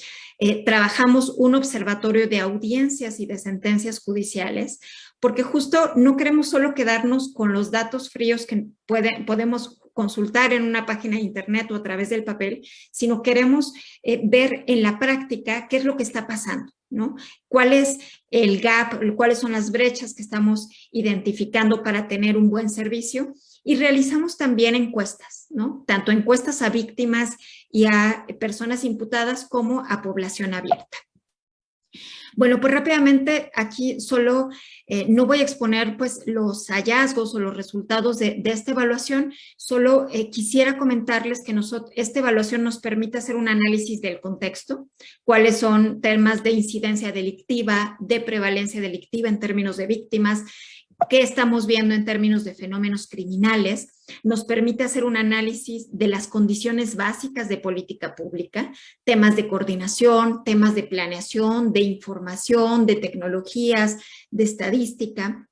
Trabajamos un observatorio de audiencias y de sentencias judiciales, porque justo no queremos solo quedarnos con los datos fríos que podemos consultar en una página de internet o a través del papel, sino queremos ver en la práctica qué es lo que está pasando, ¿no? ¿Cuál es el gap? ¿Cuáles son las brechas que estamos identificando para tener un buen servicio? Y realizamos también encuestas, ¿no? Tanto encuestas a víctimas y a personas imputadas como a población abierta. Bueno, pues rápidamente aquí solo no voy a exponer pues los hallazgos o los resultados de esta evaluación, solo quisiera comentarles que esta evaluación nos permite hacer un análisis del contexto, cuáles son temas de incidencia delictiva, de prevalencia delictiva en términos de víctimas, qué estamos viendo en términos de fenómenos criminales, nos permite hacer un análisis de las condiciones básicas de política pública, temas de coordinación, temas de planeación, de información, de tecnologías, de estadística.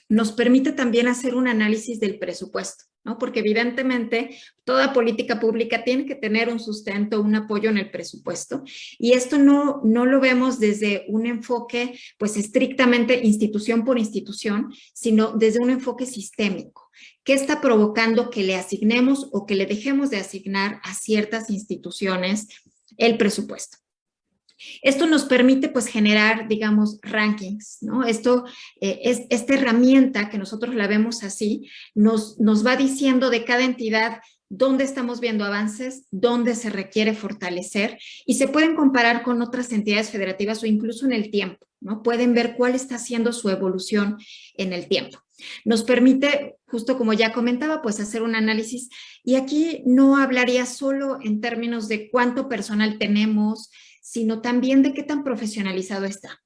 Nos permite también hacer un análisis del presupuesto, ¿no? Porque evidentemente toda política pública tiene que tener un sustento, un apoyo en el presupuesto, y esto no lo vemos desde un enfoque pues estrictamente institución por institución, sino desde un enfoque sistémico. ¿Qué está provocando que le asignemos o que le dejemos de asignar a ciertas instituciones el presupuesto? Esto nos permite pues generar, digamos, rankings, ¿no? Esta herramienta que nosotros la vemos así, nos va diciendo de cada entidad dónde estamos viendo avances, dónde se requiere fortalecer y se pueden comparar con otras entidades federativas o incluso en el tiempo, ¿no? Pueden ver cuál está siendo su evolución en el tiempo. Nos permite, justo como ya comentaba, pues hacer un análisis y aquí no hablaría solo en términos de cuánto personal tenemos, sino también de qué tan profesionalizado está.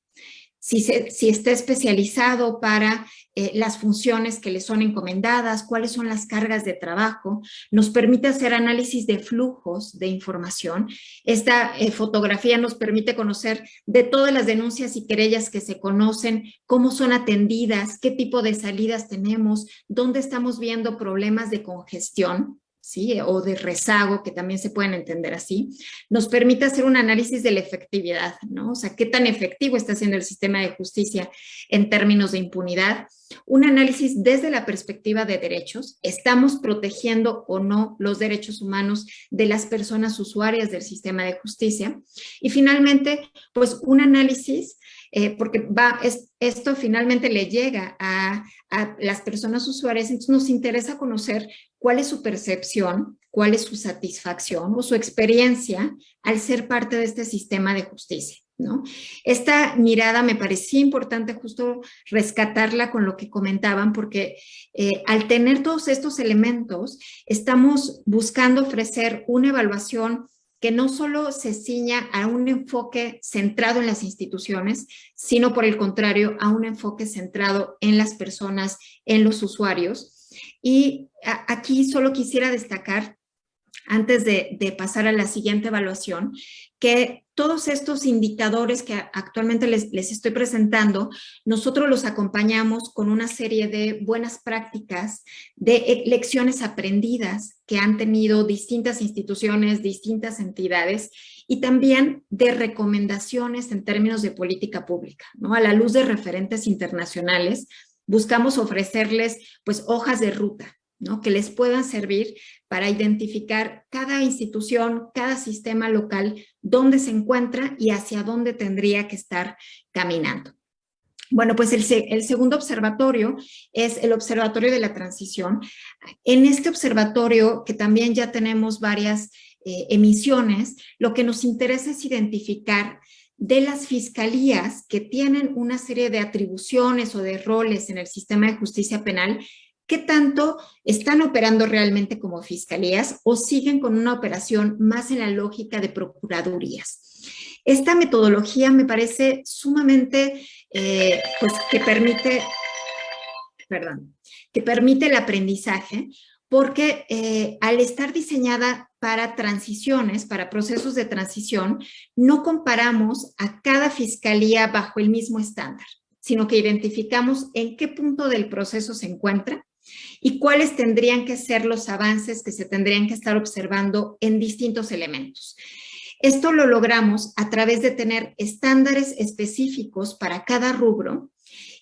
Si está especializado para las funciones que le son encomendadas, cuáles son las cargas de trabajo, nos permite hacer análisis de flujos de información. Esta fotografía nos permite conocer de todas las denuncias y querellas que se conocen, cómo son atendidas, qué tipo de salidas tenemos, dónde estamos viendo problemas de congestión, ¿sí? O de rezago, que también se pueden entender así, nos permite hacer un análisis de la efectividad, ¿no? O sea, qué tan efectivo está siendo el sistema de justicia en términos de impunidad. Un análisis desde la perspectiva de derechos. ¿Estamos protegiendo o no los derechos humanos de las personas usuarias del sistema de justicia? Y finalmente, pues un análisis, porque esto finalmente le llega a las personas usuarias, entonces nos interesa conocer cuál es su percepción, cuál es su satisfacción o su experiencia al ser parte de este sistema de justicia, ¿no? Esta mirada me parecía importante justo rescatarla con lo que comentaban, porque al tener todos estos elementos, estamos buscando ofrecer una evaluación que no solo se ciña a un enfoque centrado en las instituciones, sino por el contrario, a un enfoque centrado en las personas, en los usuarios. Y aquí solo quisiera destacar, antes de pasar a la siguiente evaluación, que todos estos indicadores que actualmente les estoy presentando, nosotros los acompañamos con una serie de buenas prácticas, de lecciones aprendidas que han tenido distintas instituciones, distintas entidades, y también de recomendaciones en términos de política pública, ¿no? A la luz de referentes internacionales, buscamos ofrecerles pues hojas de ruta, ¿no? Que les puedan servir para identificar cada institución, cada sistema local, dónde se encuentra y hacia dónde tendría que estar caminando. Bueno, pues el segundo observatorio es el Observatorio de la Transición. En este observatorio, que también ya tenemos varias emisiones, lo que nos interesa es identificar de las fiscalías que tienen una serie de atribuciones o de roles en el sistema de justicia penal, ¿qué tanto están operando realmente como fiscalías o siguen con una operación más en la lógica de procuradurías? Esta metodología me parece sumamente, pues que permite el aprendizaje, porque al estar diseñada para transiciones, para procesos de transición, no comparamos a cada fiscalía bajo el mismo estándar, sino que identificamos en qué punto del proceso se encuentra y cuáles tendrían que ser los avances que se tendrían que estar observando en distintos elementos. Esto lo logramos a través de tener estándares específicos para cada rubro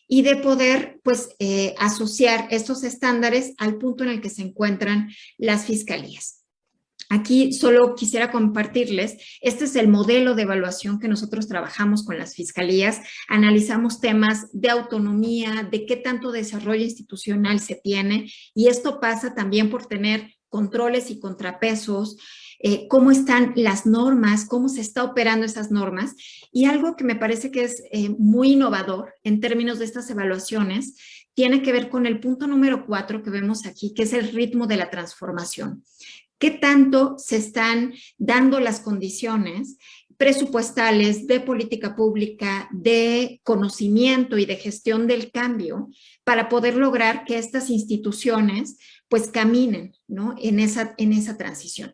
y de poder pues, asociar estos estándares al punto en el que se encuentran las fiscalías. Aquí solo quisiera compartirles, este es el modelo de evaluación que nosotros trabajamos con las fiscalías. Analizamos temas de autonomía, de qué tanto desarrollo institucional se tiene, y esto pasa también por tener controles y contrapesos, cómo están las normas, cómo se está operando esas normas. Y algo que me parece que es muy innovador en términos de estas evaluaciones tiene que ver con el punto número 4 que vemos aquí, que es el ritmo de la transformación. ¿Qué tanto se están dando las condiciones presupuestales, de política pública, de conocimiento y de gestión del cambio para poder lograr que estas instituciones pues caminen, ¿no? en esa transición?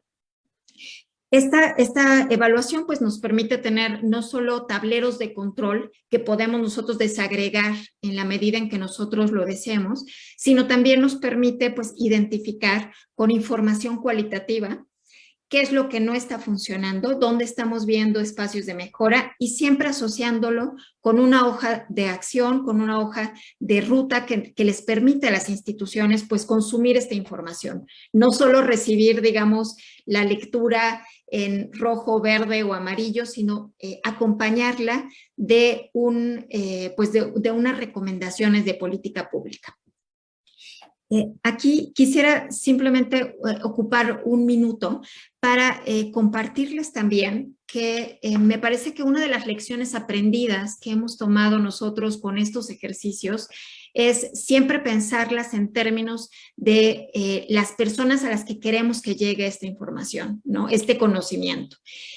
Esta evaluación pues, nos permite tener no solo tableros de control que podemos nosotros desagregar en la medida en que nosotros lo deseemos, sino también nos permite pues, identificar con información cualitativa qué es lo que no está funcionando, dónde estamos viendo espacios de mejora y siempre asociándolo con una hoja de acción, con una hoja de ruta que les permite a las instituciones pues consumir esta información. No solo recibir, digamos, la lectura en rojo, verde o amarillo, sino acompañarla de unas recomendaciones de política pública. Aquí quisiera simplemente ocupar un minuto para compartirles también que me parece que una de las lecciones aprendidas que hemos tomado nosotros con estos ejercicios es siempre pensarlas en términos de las personas a las que queremos que llegue esta información, ¿no? Este conocimiento.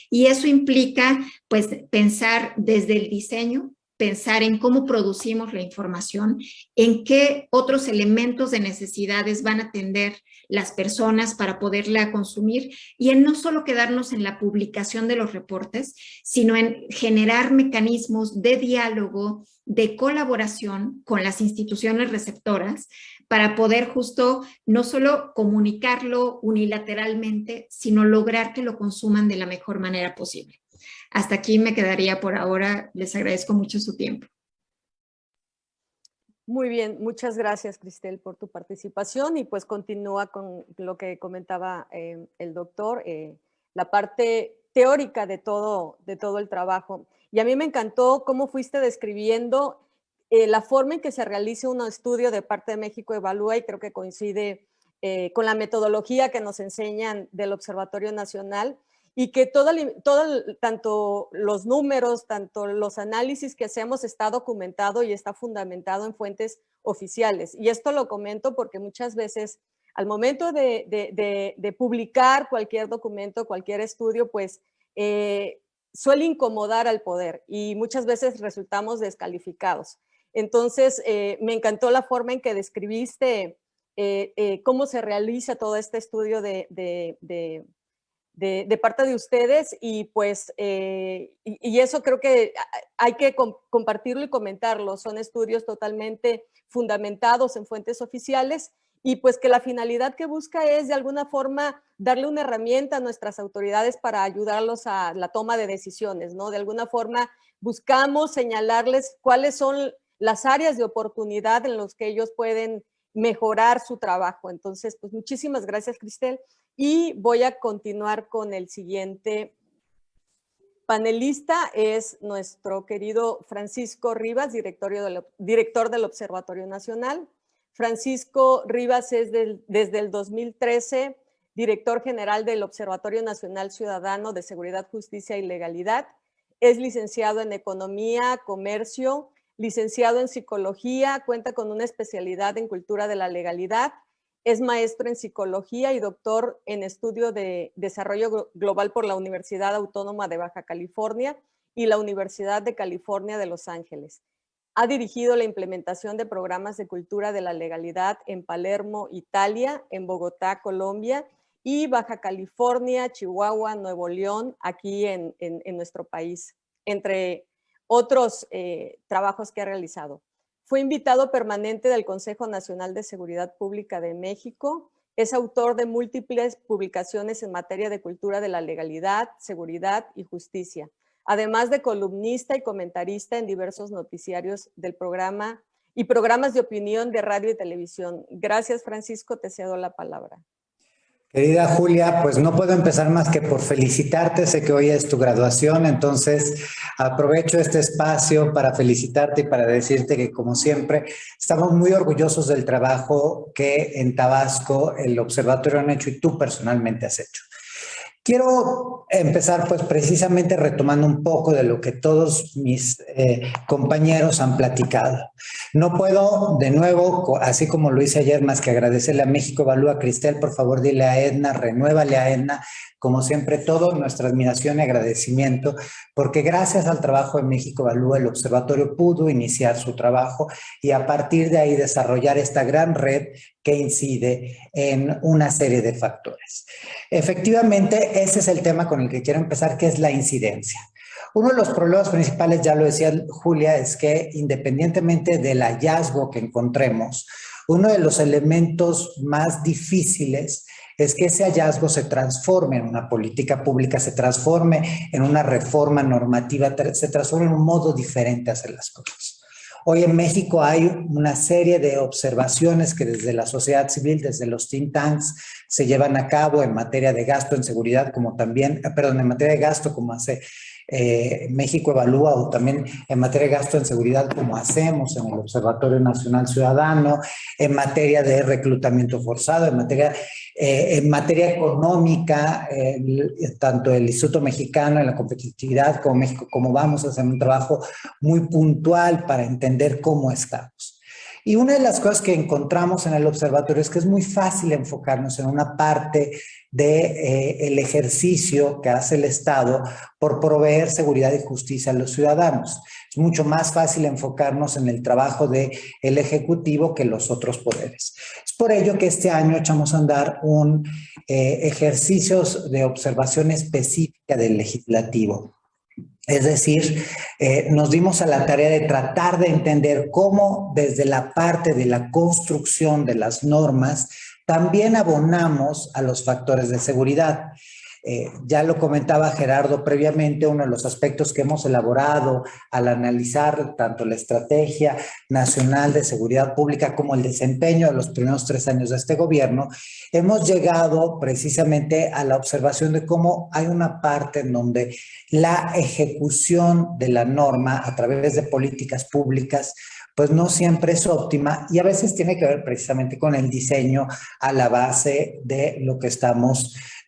Y eso implica, pues, pensar desde el diseño, pensar en cómo producimos la información, en qué otros elementos de necesidades van a atender las personas para poderla consumir y en no solo quedarnos en la publicación de los reportes, sino en generar mecanismos de diálogo, de colaboración con las instituciones receptoras para poder justo no solo comunicarlo unilateralmente, sino lograr que lo consuman de la mejor manera posible. Hasta aquí me quedaría por ahora. Les agradezco mucho su tiempo. Muy bien, muchas gracias, Cristel, por tu participación, y pues continúa con lo que comentaba el doctor, la parte teórica de todo el trabajo. Y a mí me encantó cómo fuiste describiendo la forma en que se realiza un estudio de parte de México Evalúa, y creo que coincide con la metodología que nos enseñan del Observatorio Nacional, y que tanto los números, tanto los análisis que hacemos está documentado y está fundamentado en fuentes oficiales. Y esto lo comento porque muchas veces al momento de publicar cualquier documento, cualquier estudio, pues suele incomodar al poder y muchas veces resultamos descalificados. Entonces, me encantó la forma en que describiste cómo se realiza todo este estudio de parte de ustedes, y pues y eso creo que hay que compartirlo y comentarlo. Son estudios totalmente fundamentados en fuentes oficiales, y pues que la finalidad que busca es de alguna forma darle una herramienta a nuestras autoridades para ayudarlos a la toma de decisiones, ¿no? De alguna forma buscamos señalarles cuáles son las áreas de oportunidad en las que ellos pueden mejorar su trabajo. Entonces, pues muchísimas gracias, Cristel. Y voy a continuar con el siguiente panelista, es nuestro querido Francisco Rivas, director del Observatorio Nacional. Francisco Rivas es desde el 2013 director general del Observatorio Nacional Ciudadano de Seguridad, Justicia y Legalidad. Es licenciado en Economía, Comercio, licenciado en Psicología, cuenta con una especialidad en Cultura de la Legalidad. Es maestro en Psicología y doctor en Estudio de Desarrollo Global por la Universidad Autónoma de Baja California y la Universidad de California de Los Ángeles. Ha dirigido la implementación de programas de cultura de la legalidad en Palermo, Italia, en Bogotá, Colombia, y Baja California, Chihuahua, Nuevo León, aquí en nuestro país, entre otros trabajos que ha realizado. Fue invitado permanente del Consejo Nacional de Seguridad Pública de México. Es autor de múltiples publicaciones en materia de cultura de la legalidad, seguridad y justicia, además de columnista y comentarista en diversos noticiarios del programa y programas de opinión de radio y televisión. Gracias, Francisco, te cedo la palabra. Querida Julia, pues no puedo empezar más que por felicitarte. Sé que hoy es tu graduación, entonces aprovecho este espacio para felicitarte y para decirte que, como siempre, estamos muy orgullosos del trabajo que en Tabasco el Observatorio han hecho y tú personalmente has hecho. Quiero empezar pues precisamente retomando un poco de lo que todos mis compañeros han platicado. No puedo de nuevo, así como lo hice ayer, más que agradecerle a México Evalúa. Cristel, por favor dile a Edna, renuévale a Edna, como siempre, todo nuestra admiración y agradecimiento, porque gracias al trabajo de México Evalúa, el observatorio pudo iniciar su trabajo y a partir de ahí desarrollar esta gran red que incide en una serie de factores. Efectivamente, ese es el tema con el que quiero empezar, que es la incidencia. Uno de los problemas principales, ya lo decía Julia, es que independientemente del hallazgo que encontremos, uno de los elementos más difíciles es que ese hallazgo se transforme en una política pública, se transforme en una reforma normativa, se transforme en un modo diferente de hacer las cosas. Hoy en México hay una serie de observaciones que desde la sociedad civil, desde los think tanks, se llevan a cabo en materia de gasto en seguridad, como también, en materia de gasto, como hace México Evalúa, o también en materia de gasto en seguridad, como hacemos en el Observatorio Nacional Ciudadano, en materia de reclutamiento forzado, en materia económica, tanto el Instituto Mexicano en la Competitividad como México, como vamos a hacer un trabajo muy puntual para entender cómo estamos. Y una de las cosas que encontramos en el observatorio es que es muy fácil enfocarnos en una parte del ejercicio que hace el Estado por proveer seguridad y justicia a los ciudadanos. Es mucho más fácil enfocarnos en el trabajo del Ejecutivo que los otros poderes. Es por ello que este año echamos a andar un ejercicio de observación específica del Legislativo. Es decir, nos dimos a la tarea de tratar de entender cómo desde la parte de la construcción de las normas también abonamos a los factores de seguridad. Ya lo comentaba Gerardo previamente, uno de los aspectos que hemos elaborado al analizar tanto la Estrategia Nacional de Seguridad Pública como el desempeño de los primeros 3 años de este gobierno, hemos llegado precisamente a la observación de cómo hay una parte en donde la ejecución de la norma a través de políticas públicas pues no siempre es óptima y a veces tiene que ver precisamente con el diseño a la base de lo que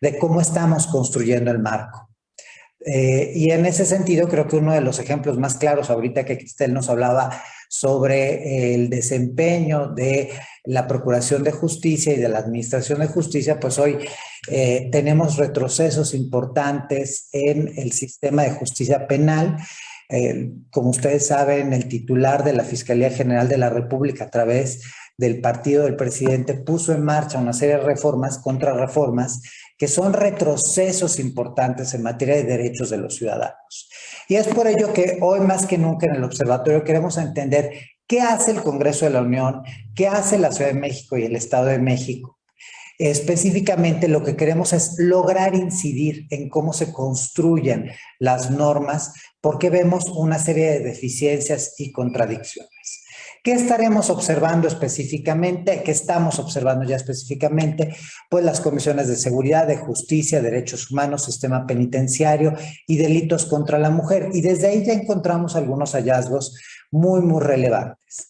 de cómo estamos construyendo el marco. Y en ese sentido creo que uno de los ejemplos más claros ahorita que Cristel nos hablaba sobre el desempeño de la Procuración de Justicia y de la Administración de Justicia, pues hoy tenemos retrocesos importantes en el sistema de justicia penal. Como ustedes saben, el titular de la Fiscalía General de la República a través del partido del presidente puso en marcha una serie de reformas, contrarreformas, que son retrocesos importantes en materia de derechos de los ciudadanos. Y es por ello que hoy más que nunca en el observatorio queremos entender qué hace el Congreso de la Unión, qué hace la Ciudad de México y el Estado de México. Específicamente lo que queremos es lograr incidir en cómo se construyen las normas porque vemos una serie de deficiencias y contradicciones. ¿Qué estaremos observando específicamente? ¿Qué estamos observando ya específicamente? Pues las comisiones de seguridad, de justicia, derechos humanos, sistema penitenciario y delitos contra la mujer. Y desde ahí ya encontramos algunos hallazgos muy, muy relevantes.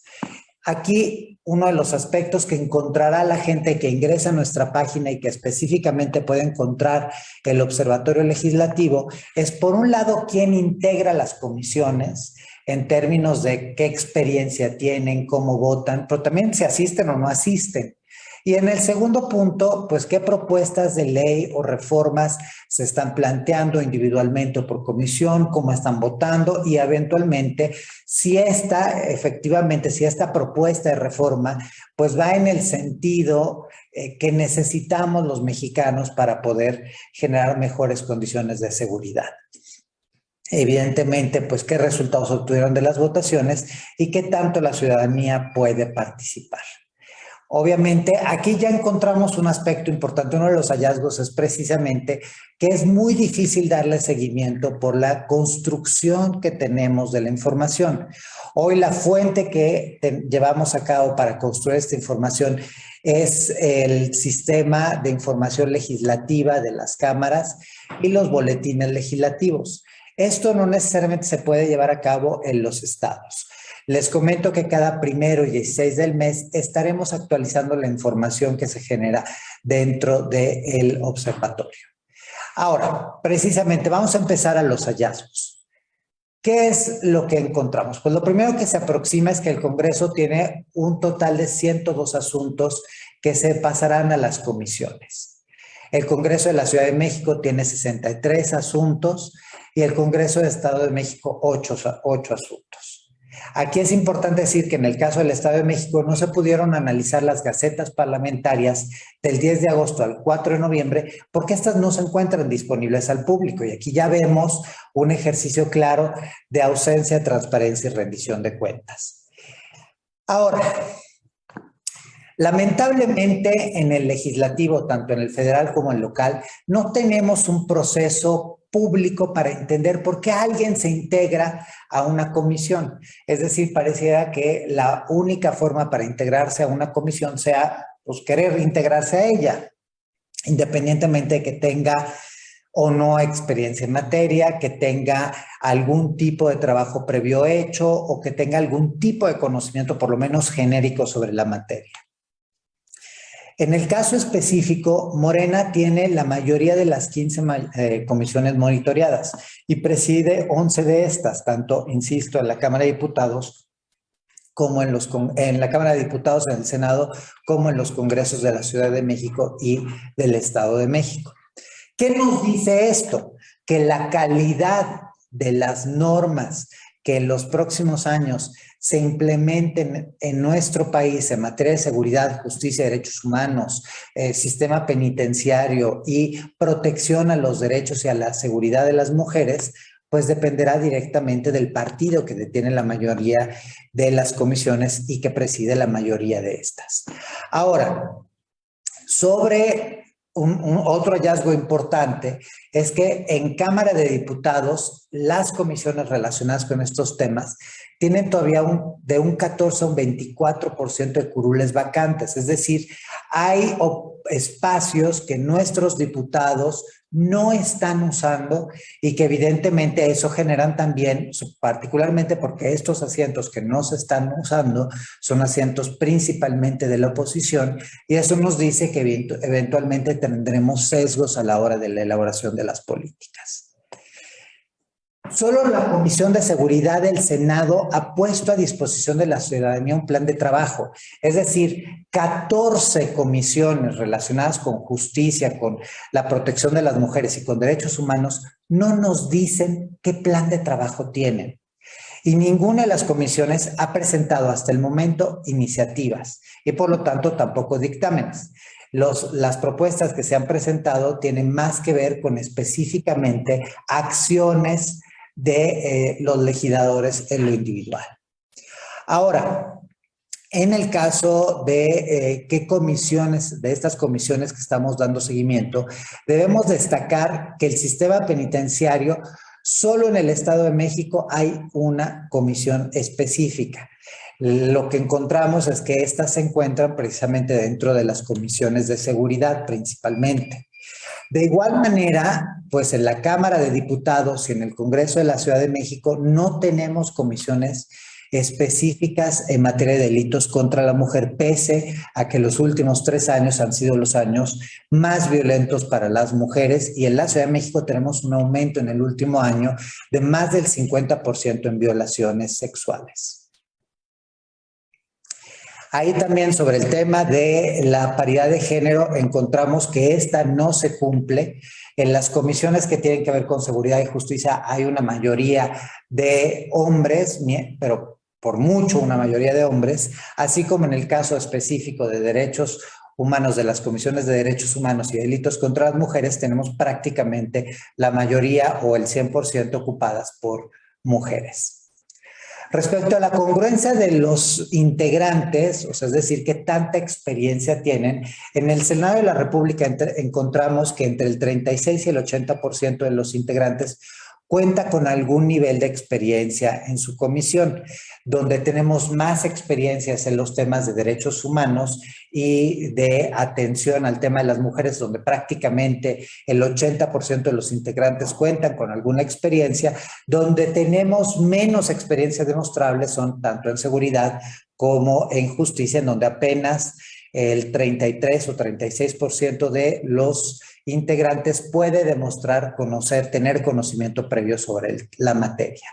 Aquí uno de los aspectos que encontrará la gente que ingresa a nuestra página y que específicamente puede encontrar el Observatorio Legislativo es, por un lado, quién integra las comisiones en términos de qué experiencia tienen, cómo votan, pero también si asisten o no asisten. Y en el segundo punto, pues qué propuestas de ley o reformas se están planteando individualmente o por comisión, cómo están votando y eventualmente si efectivamente, si esta propuesta de reforma pues va en el sentido que necesitamos los mexicanos para poder generar mejores condiciones de seguridad. Evidentemente, pues qué resultados obtuvieron de las votaciones y qué tanto la ciudadanía puede participar. Obviamente, aquí ya encontramos un aspecto importante. Uno de los hallazgos es precisamente que es muy difícil darle seguimiento por la construcción que tenemos de la información. Hoy la fuente que llevamos a cabo para construir esta información es el sistema de información legislativa de las cámaras y los boletines legislativos. Esto no necesariamente se puede llevar a cabo en los estados. Les comento que cada 1 y 16 del mes estaremos actualizando la información que se genera dentro del observatorio. Ahora, precisamente, vamos a empezar a los hallazgos. ¿Qué es lo que encontramos? Pues lo primero que se aproxima es que el Congreso tiene un total de 102 asuntos que se pasarán a las comisiones. El Congreso de la Ciudad de México tiene 63 asuntos y el Congreso del Estado de México 8 asuntos. Aquí es importante decir que en el caso del Estado de México no se pudieron analizar las gacetas parlamentarias del 10 de agosto al 4 de noviembre porque estas no se encuentran disponibles al público y aquí ya vemos un ejercicio claro de ausencia de transparencia y rendición de cuentas. Ahora, lamentablemente en el legislativo, tanto en el federal como en el local, no tenemos un proceso público para entender por qué alguien se integra a una comisión. Es decir, pareciera que la única forma para integrarse a una comisión sea pues, querer integrarse a ella, independientemente de que tenga o no experiencia en materia, que tenga algún tipo de trabajo previo hecho o que tenga algún tipo de conocimiento, por lo menos genérico, sobre la materia. En el caso específico, Morena tiene la mayoría de las 15 comisiones monitoreadas y preside 11 de estas, tanto, insisto, en la Cámara de Diputados como en la Cámara de Diputados, en el Senado, como en los congresos de la Ciudad de México y del Estado de México. ¿Qué nos dice esto? Que la calidad de las normas que en los próximos años se implementen en nuestro país en materia de seguridad, justicia, derechos humanos, sistema penitenciario y protección a los derechos y a la seguridad de las mujeres, pues dependerá directamente del partido que detiene la mayoría de las comisiones y que preside la mayoría de estas. Ahora, sobre otro hallazgo importante es que en Cámara de Diputados las comisiones relacionadas con estos temas tienen todavía de un 14 a un 24% de curules vacantes, es decir, hay espacios que nuestros diputados no están usando y que evidentemente eso generan también, particularmente porque estos asientos que no se están usando son asientos principalmente de la oposición, y eso nos dice que eventualmente tendremos sesgos a la hora de la elaboración de las políticas. Solo la Comisión de Seguridad del Senado ha puesto a disposición de la ciudadanía un plan de trabajo, es decir, 14 comisiones relacionadas con justicia, con la protección de las mujeres y con derechos humanos no nos dicen qué plan de trabajo tienen. Y ninguna de las comisiones ha presentado hasta el momento iniciativas y por lo tanto tampoco dictámenes. Las propuestas que se han presentado tienen más que ver con específicamente acciones de los legisladores en lo individual. Ahora, en el caso de qué comisiones, de estas comisiones que estamos dando seguimiento, debemos destacar que el sistema penitenciario, solo en el Estado de México hay una comisión específica. Lo que encontramos es que estas se encuentran precisamente dentro de las comisiones de seguridad principalmente. De igual manera, pues en la Cámara de Diputados y en el Congreso de la Ciudad de México no tenemos comisiones específicas en materia de delitos contra la mujer, pese a que los últimos 3 años han sido los años más violentos para las mujeres, y en la Ciudad de México tenemos un aumento en el último año de más del 50% en violaciones sexuales. Ahí también sobre el tema de la paridad de género encontramos que esta no se cumple. En las comisiones que tienen que ver con seguridad y justicia hay una mayoría de hombres, pero por mucho una mayoría de hombres, así como en el caso específico de derechos humanos, de las comisiones de derechos humanos y delitos contra las mujeres, tenemos prácticamente la mayoría o el 100% ocupadas por mujeres. Respecto a la congruencia de los integrantes, o sea, es decir, qué tanta experiencia tienen, en el Senado de la República encontramos que entre el 36 y el 80% de los integrantes cuenta con algún nivel de experiencia en su comisión, donde tenemos más experiencias en los temas de derechos humanos y de atención al tema de las mujeres, donde prácticamente el 80% de los integrantes cuentan con alguna experiencia. Donde tenemos menos experiencia demostrable son tanto en seguridad como en justicia, en donde apenas el 33 o 36% de los integrantes puede demostrar tener conocimiento previo sobre la materia.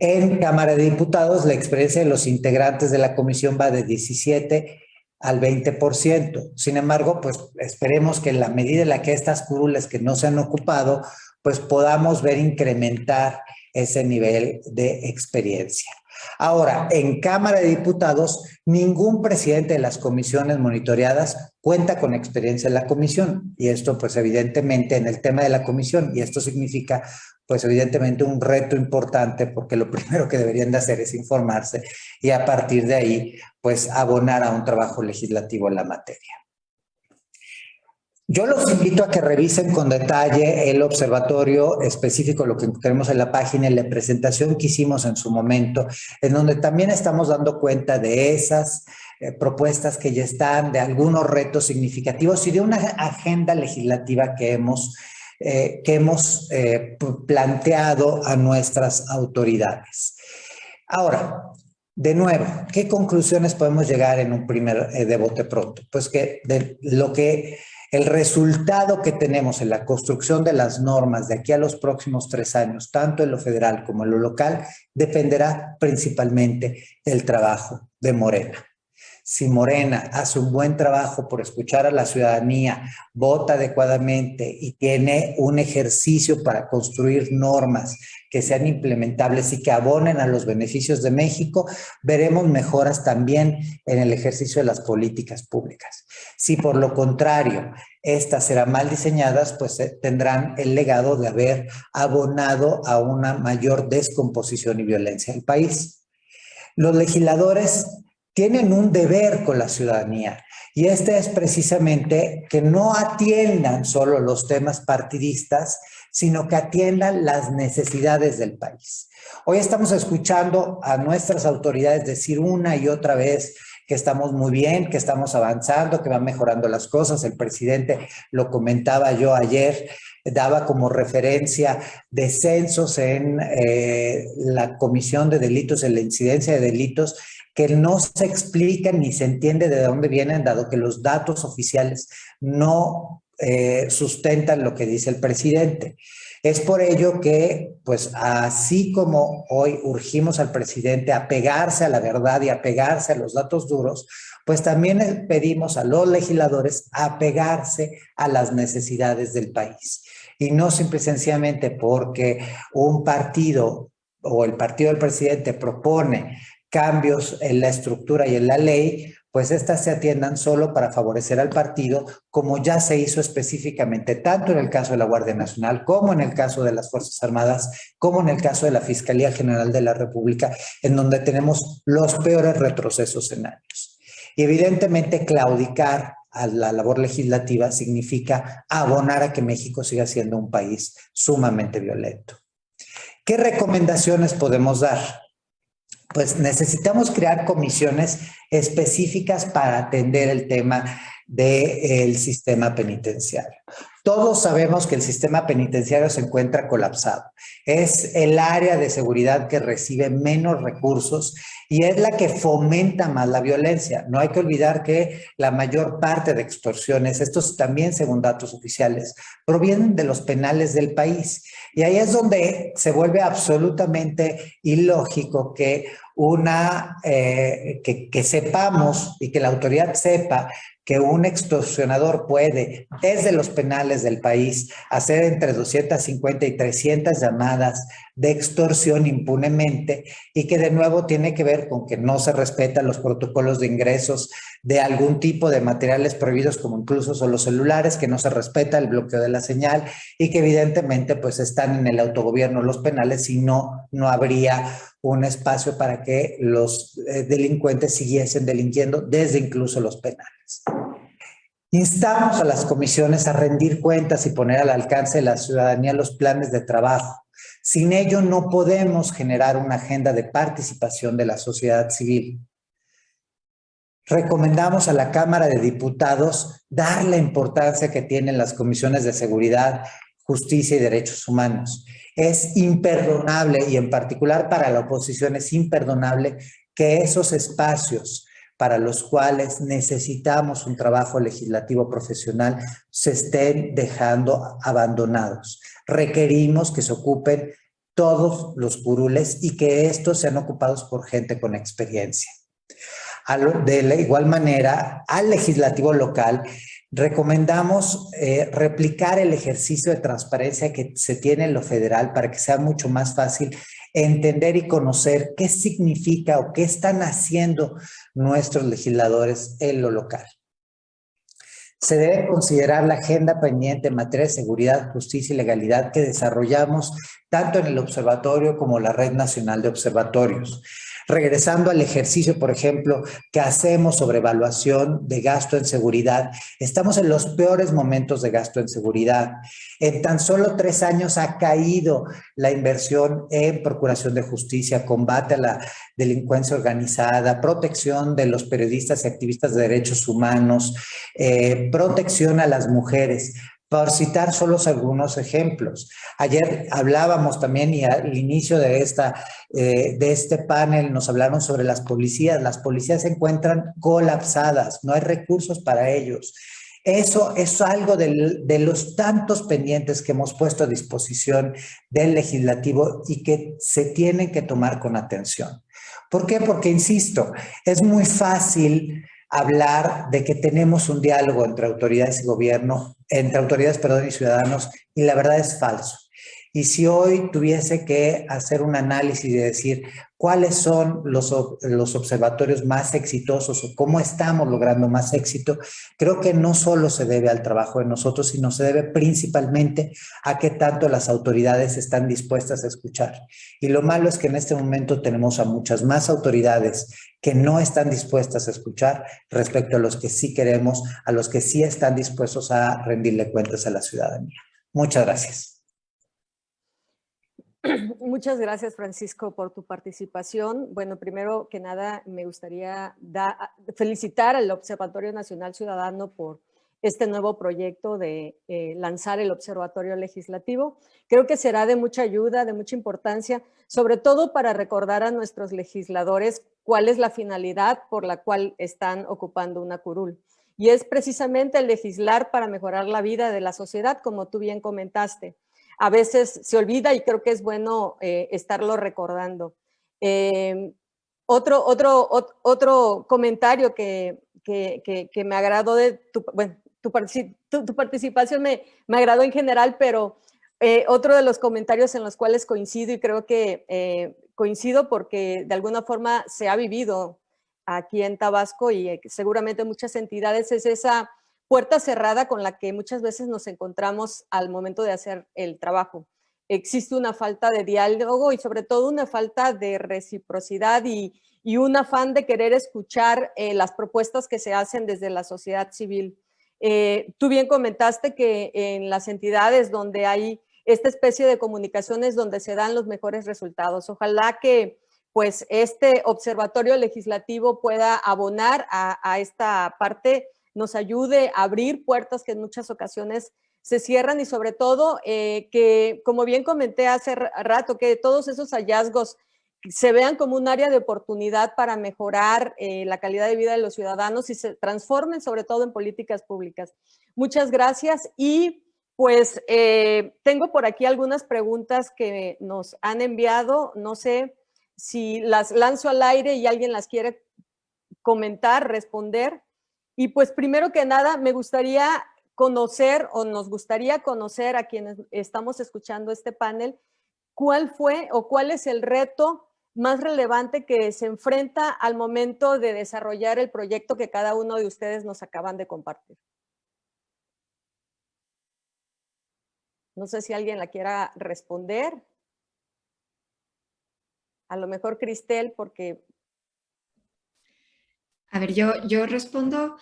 En Cámara de Diputados, la experiencia de los integrantes de la comisión va de 17 al 20%. Sin embargo, pues esperemos que en la medida en la que estas curules que no se han ocupado, pues podamos ver incrementar ese nivel de experiencia. Ahora, en Cámara de Diputados, ningún presidente de las comisiones monitoreadas cuenta con experiencia en la comisión. Y esto, pues evidentemente, en el tema de la comisión, y esto significa, pues evidentemente, un reto importante, porque lo primero que deberían de hacer es informarse y a partir de ahí, pues abonar a un trabajo legislativo en la materia. Yo los invito a que revisen con detalle el observatorio específico, lo que tenemos en la página y la presentación que hicimos en su momento, en donde también estamos dando cuenta de esas propuestas que ya están, de algunos retos significativos y de una agenda legislativa que hemos planteado a nuestras autoridades. Ahora, de nuevo, ¿qué conclusiones podemos llegar en un primer de bote pronto? Pues que el resultado que tenemos en la construcción de las normas de aquí a los próximos 3 años, tanto en lo federal como en lo local, dependerá principalmente del trabajo de Morena. si Morena hace un buen trabajo por escuchar a la ciudadanía, vota adecuadamente y tiene un ejercicio para construir normas que sean implementables y que abonen a los beneficios de México, veremos mejoras también en el ejercicio de las políticas públicas. Si por lo contrario estas serán mal diseñadas, pues tendrán el legado de haber abonado a una mayor descomposición y violencia del país. Los legisladores tienen un deber con la ciudadanía y este es precisamente que no atiendan solo los temas partidistas, sino que atiendan las necesidades del país. Hoy estamos escuchando a nuestras autoridades decir una y otra vez que estamos muy bien, que estamos avanzando, que van mejorando las cosas. El presidente, lo comentaba yo ayer, daba como referencia descensos en la comisión de delitos, en la incidencia de delitos, que no se explican ni se entiende de dónde vienen, dado que los datos oficiales no sustentan lo que dice el presidente. Es por ello que, pues así como hoy urgimos al presidente a pegarse a la verdad y a pegarse a los datos duros, pues también pedimos a los legisladores a pegarse a las necesidades del país. Y no simple y sencillamente porque un partido o el partido del presidente propone cambios en la estructura y en la ley, pues estas se atiendan solo para favorecer al partido, como ya se hizo específicamente tanto en el caso de la Guardia Nacional, como en el caso de las Fuerzas Armadas, como en el caso de la Fiscalía General de la República, en donde tenemos los peores retrocesos en años. Y evidentemente claudicar a la labor legislativa significa abonar a que México siga siendo un país sumamente violento. ¿Qué recomendaciones podemos dar? Pues necesitamos crear comisiones específicas para atender el tema del sistema penitenciario. Todos sabemos que el sistema penitenciario se encuentra colapsado. Es el área de seguridad que recibe menos recursos y es la que fomenta más la violencia. No hay que olvidar que la mayor parte de extorsiones, estos también según datos oficiales, provienen de los penales del país. Y ahí es donde se vuelve absolutamente ilógico que que sepamos y que la autoridad sepa que un extorsionador puede, desde los penales del país, hacer entre 250 y 300 llamadas de extorsión impunemente y que de nuevo tiene que ver con que no se respetan los protocolos de ingresos de algún tipo de materiales prohibidos, como incluso son los celulares, que no se respeta el bloqueo de la señal y que evidentemente pues están en el autogobierno los penales y no habría un espacio para que los delincuentes siguiesen delinquiendo desde incluso los penales. Instamos a las comisiones a rendir cuentas y poner al alcance de la ciudadanía los planes de trabajo. Sin ello no podemos generar una agenda de participación de la sociedad civil. Recomendamos a la Cámara de Diputados dar la importancia que tienen las comisiones de seguridad, justicia y derechos humanos. Es imperdonable, y en particular para la oposición es imperdonable, que esos espacios para los cuales necesitamos un trabajo legislativo profesional se estén dejando abandonados. Requerimos que se ocupen todos los curules y que estos sean ocupados por gente con experiencia. De la igual manera, al legislativo local recomendamos replicar el ejercicio de transparencia que se tiene en lo federal para que sea mucho más fácil entender y conocer qué significa o qué están haciendo nuestros legisladores en lo local. Se debe considerar la agenda pendiente en materia de seguridad, justicia y legalidad que desarrollamos tanto en el observatorio como la Red Nacional de Observatorios. Regresando al ejercicio, por ejemplo, que hacemos sobre evaluación de gasto en seguridad, estamos en los peores momentos de gasto en seguridad. En tan solo 3 años ha caído la inversión en procuración de justicia, combate a la delincuencia organizada, protección de los periodistas y activistas de derechos humanos, protección a las mujeres. Por citar solo algunos ejemplos. Ayer hablábamos también y al inicio de este panel nos hablaron sobre las policías. Las policías se encuentran colapsadas, no hay recursos para ellos. Eso es algo de los tantos pendientes que hemos puesto a disposición del legislativo y que se tienen que tomar con atención. ¿Por qué? Porque, insisto, es muy fácil hablar de que tenemos un diálogo entre autoridades y gobierno, entre autoridades, perdón, y ciudadanos, y la verdad es falso. Y si hoy tuviese que hacer un análisis y decir cuáles son los observatorios más exitosos o cómo estamos logrando más éxito, creo que no solo se debe al trabajo de nosotros, sino se debe principalmente a qué tanto las autoridades están dispuestas a escuchar. Y lo malo es que en este momento tenemos a muchas más autoridades que no están dispuestas a escuchar respecto a los que sí queremos, a los que sí están dispuestos a rendirle cuentas a la ciudadanía. Muchas gracias. Muchas gracias, Francisco, por tu participación. Bueno, primero que nada, me gustaría felicitar al Observatorio Nacional Ciudadano por este nuevo proyecto de lanzar el Observatorio Legislativo. Creo que será de mucha ayuda, de mucha importancia, sobre todo para recordar a nuestros legisladores cuál es la finalidad por la cual están ocupando una curul. Y es precisamente el legislar para mejorar la vida de la sociedad, como tú bien comentaste. A veces se olvida y creo que es bueno estarlo recordando. Otro comentario que me agradó de tu participación me agradó en general, pero otro de los comentarios en los cuales coincido, y creo que coincido porque de alguna forma se ha vivido aquí en Tabasco y seguramente muchas entidades, es esa puerta cerrada con la que muchas veces nos encontramos al momento de hacer el trabajo. Existe una falta de diálogo y sobre todo una falta de reciprocidad y un afán de querer escuchar las propuestas que se hacen desde la sociedad civil. Tú bien comentaste que en las entidades donde hay esta especie de comunicaciones donde se dan los mejores resultados. Ojalá que pues este observatorio legislativo pueda abonar a esta parte, nos ayude a abrir puertas que en muchas ocasiones se cierran y sobre todo que, como bien comenté hace rato, que todos esos hallazgos se vean como un área de oportunidad para mejorar la calidad de vida de los ciudadanos y se transformen sobre todo en políticas públicas. Muchas gracias y pues tengo por aquí algunas preguntas que nos han enviado, no sé si las lanzo al aire y alguien las quiere comentar, responder. Y pues primero que nada me gustaría conocer o nos gustaría conocer a quienes estamos escuchando este panel, cuál fue o cuál es el reto más relevante que se enfrenta al momento de desarrollar el proyecto que cada uno de ustedes nos acaban de compartir. No sé si alguien la quiera responder. A lo mejor Cristel, porque... A ver, yo respondo.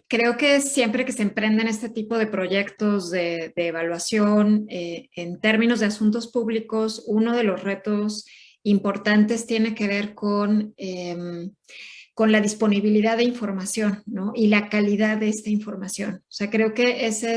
Creo que siempre que se emprenden este tipo de proyectos de evaluación en términos de asuntos públicos, uno de los retos importantes tiene que ver con la disponibilidad de información, ¿no? Y la calidad de esta información. O sea, creo que ese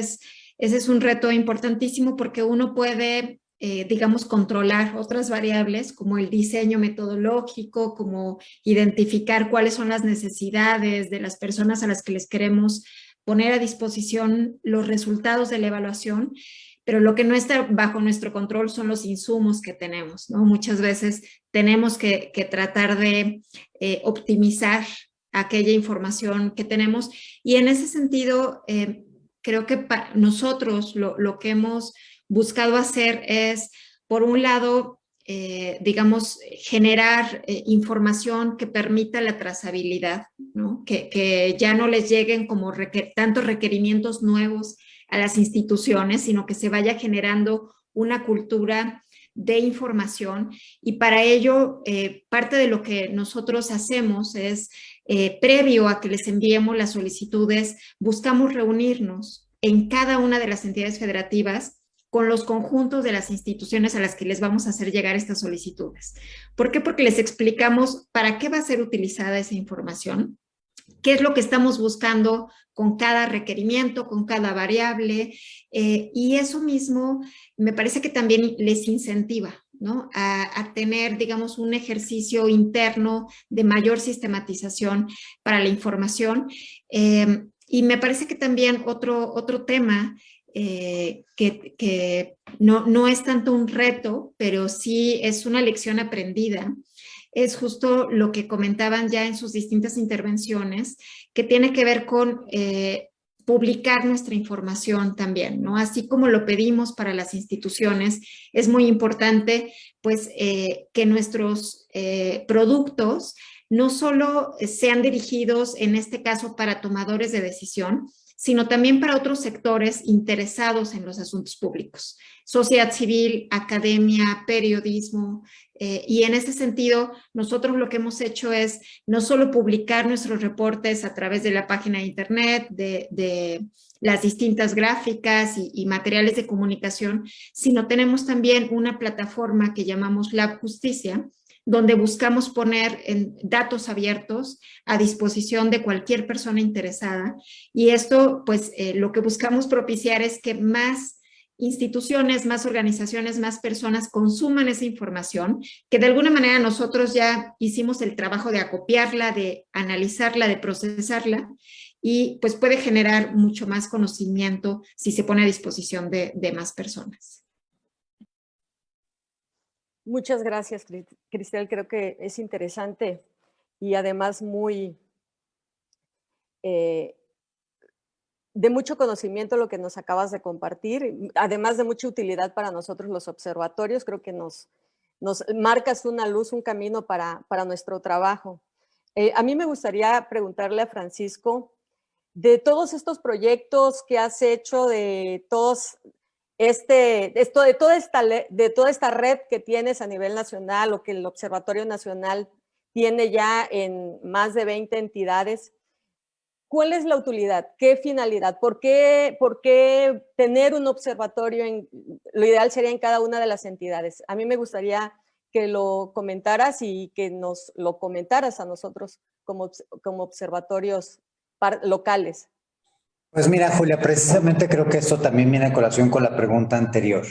es un reto importantísimo porque uno puede, digamos, controlar otras variables como el diseño metodológico, como identificar cuáles son las necesidades de las personas a las que les queremos poner a disposición los resultados de la evaluación, pero lo que no está bajo nuestro control son los insumos que tenemos, ¿no? Muchas veces tenemos que tratar de optimizar aquella información que tenemos y en ese sentido creo que nosotros lo que hemos buscado hacer es, por un lado, digamos, generar información que permita la trazabilidad, ¿no? Que ya no les lleguen como tantos requerimientos nuevos a las instituciones, sino que se vaya generando una cultura de información y para ello parte de lo que nosotros hacemos es, previo a que les enviemos las solicitudes, buscamos reunirnos en cada una de las entidades federativas con los conjuntos de las instituciones a las que les vamos a hacer llegar estas solicitudes. ¿Por qué? Porque les explicamos para qué va a ser utilizada esa información, qué es lo que estamos buscando con cada requerimiento, con cada variable, y eso mismo me parece que también les incentiva, ¿no? A tener, digamos, un ejercicio interno de mayor sistematización para la información. Y me parece que también otro tema que no es tanto un reto, pero sí es una lección aprendida, es justo lo que comentaban ya en sus distintas intervenciones, que tiene que ver con publicar nuestra información también, ¿no? Así como lo pedimos para las instituciones, es muy importante, pues, que nuestros productos no solo sean dirigidos, en este caso, para tomadores de decisión, sino también para otros sectores interesados en los asuntos públicos, sociedad civil, academia, periodismo, y en ese sentido, nosotros lo que hemos hecho es no solo publicar nuestros reportes a través de la página de internet, de las distintas gráficas y materiales de comunicación, sino tenemos también una plataforma que llamamos Lab Justicia, donde buscamos poner datos abiertos a disposición de cualquier persona interesada. Y esto, pues, lo que buscamos propiciar es que más instituciones, más organizaciones, más personas consuman esa información, que de alguna manera nosotros ya hicimos el trabajo de acopiarla, de analizarla, de procesarla, y pues puede generar mucho más conocimiento si se pone a disposición de más personas. Muchas gracias, Cristel. Creo que es interesante y además muy de mucho conocimiento lo que nos acabas de compartir, además de mucha utilidad para nosotros los observatorios. Creo que nos marcas una luz, un camino para nuestro trabajo. A mí me gustaría preguntarle a Francisco, de todos estos proyectos que has hecho, de toda esta red que tienes a nivel nacional o que el Observatorio Nacional tiene ya en más de 20 entidades, ¿cuál es la utilidad? ¿Qué finalidad? ¿Por qué tener un observatorio? Lo ideal sería en cada una de las entidades. A mí me gustaría que lo comentaras y que nos lo comentaras a nosotros como observatorios locales. Pues mira, Julia, precisamente creo que esto también viene a colación con la pregunta anterior.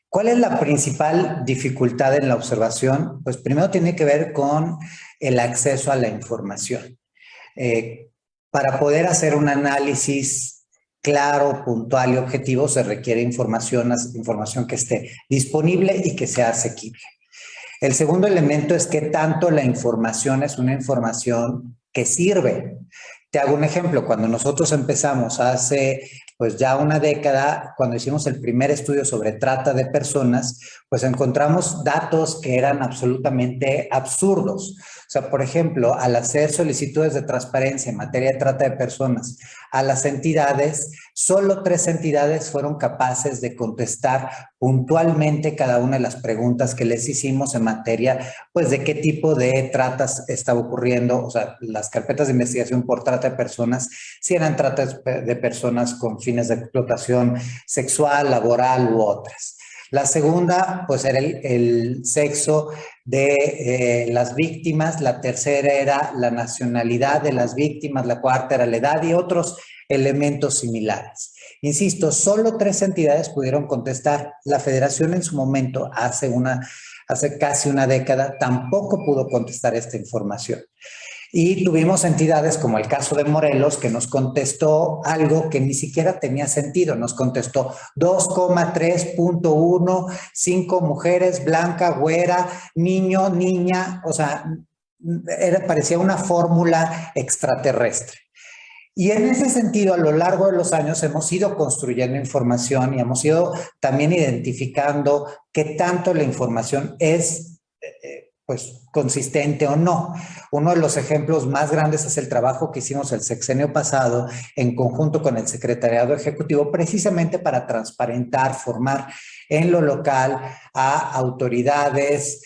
¿Cuál es la principal dificultad en la observación? Pues primero tiene que ver con el acceso a la información. Para poder hacer un análisis claro, puntual y objetivo se requiere información que esté disponible y que sea asequible. El segundo elemento es que tanto la información es una información que sirve. Te hago un ejemplo. Cuando nosotros empezamos hace pues ya una década, cuando hicimos el primer estudio sobre trata de personas, pues encontramos datos que eran absolutamente absurdos. O sea, por ejemplo, al hacer solicitudes de transparencia en materia de trata de personas a las entidades, solo 3 entidades fueron capaces de contestar puntualmente cada una de las preguntas que les hicimos en materia, pues, de qué tipo de tratas estaba ocurriendo, o sea, las carpetas de investigación por trata de personas, si eran tratas de personas con fines de explotación sexual, laboral u otras. La segunda, pues, era el sexo de las víctimas. La tercera era la nacionalidad de las víctimas. La cuarta era la edad y otros elementos similares. Insisto, solo 3 entidades pudieron contestar. La Federación en su momento, hace casi una década, tampoco pudo contestar esta información. Y tuvimos entidades como el caso de Morelos, que nos contestó algo que ni siquiera tenía sentido. Nos contestó 2,3.1, 5 mujeres, blanca, güera, niño, niña. O sea, parecía una fórmula extraterrestre. Y en ese sentido, a lo largo de los años hemos ido construyendo información y hemos ido también identificando qué tanto la información es pues consistente o no. Uno de los ejemplos más grandes es el trabajo que hicimos el sexenio pasado en conjunto con el Secretariado Ejecutivo, precisamente para transparentar, formar en lo local a autoridades,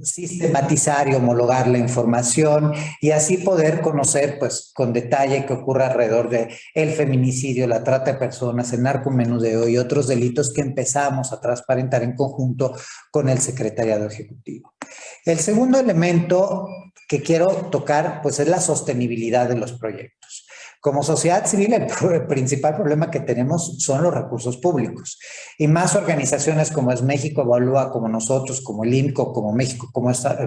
sistematizar y homologar la información y así poder conocer pues con detalle qué ocurre alrededor de el feminicidio, la trata de personas, el narcomenudeo y otros delitos que empezamos a transparentar en conjunto con el Secretariado Ejecutivo. El segundo elemento que quiero tocar pues es la sostenibilidad de los proyectos. Como sociedad civil, el principal problema que tenemos son los recursos públicos. Y más organizaciones como es México Evalúa, como nosotros, como el INCO, como México,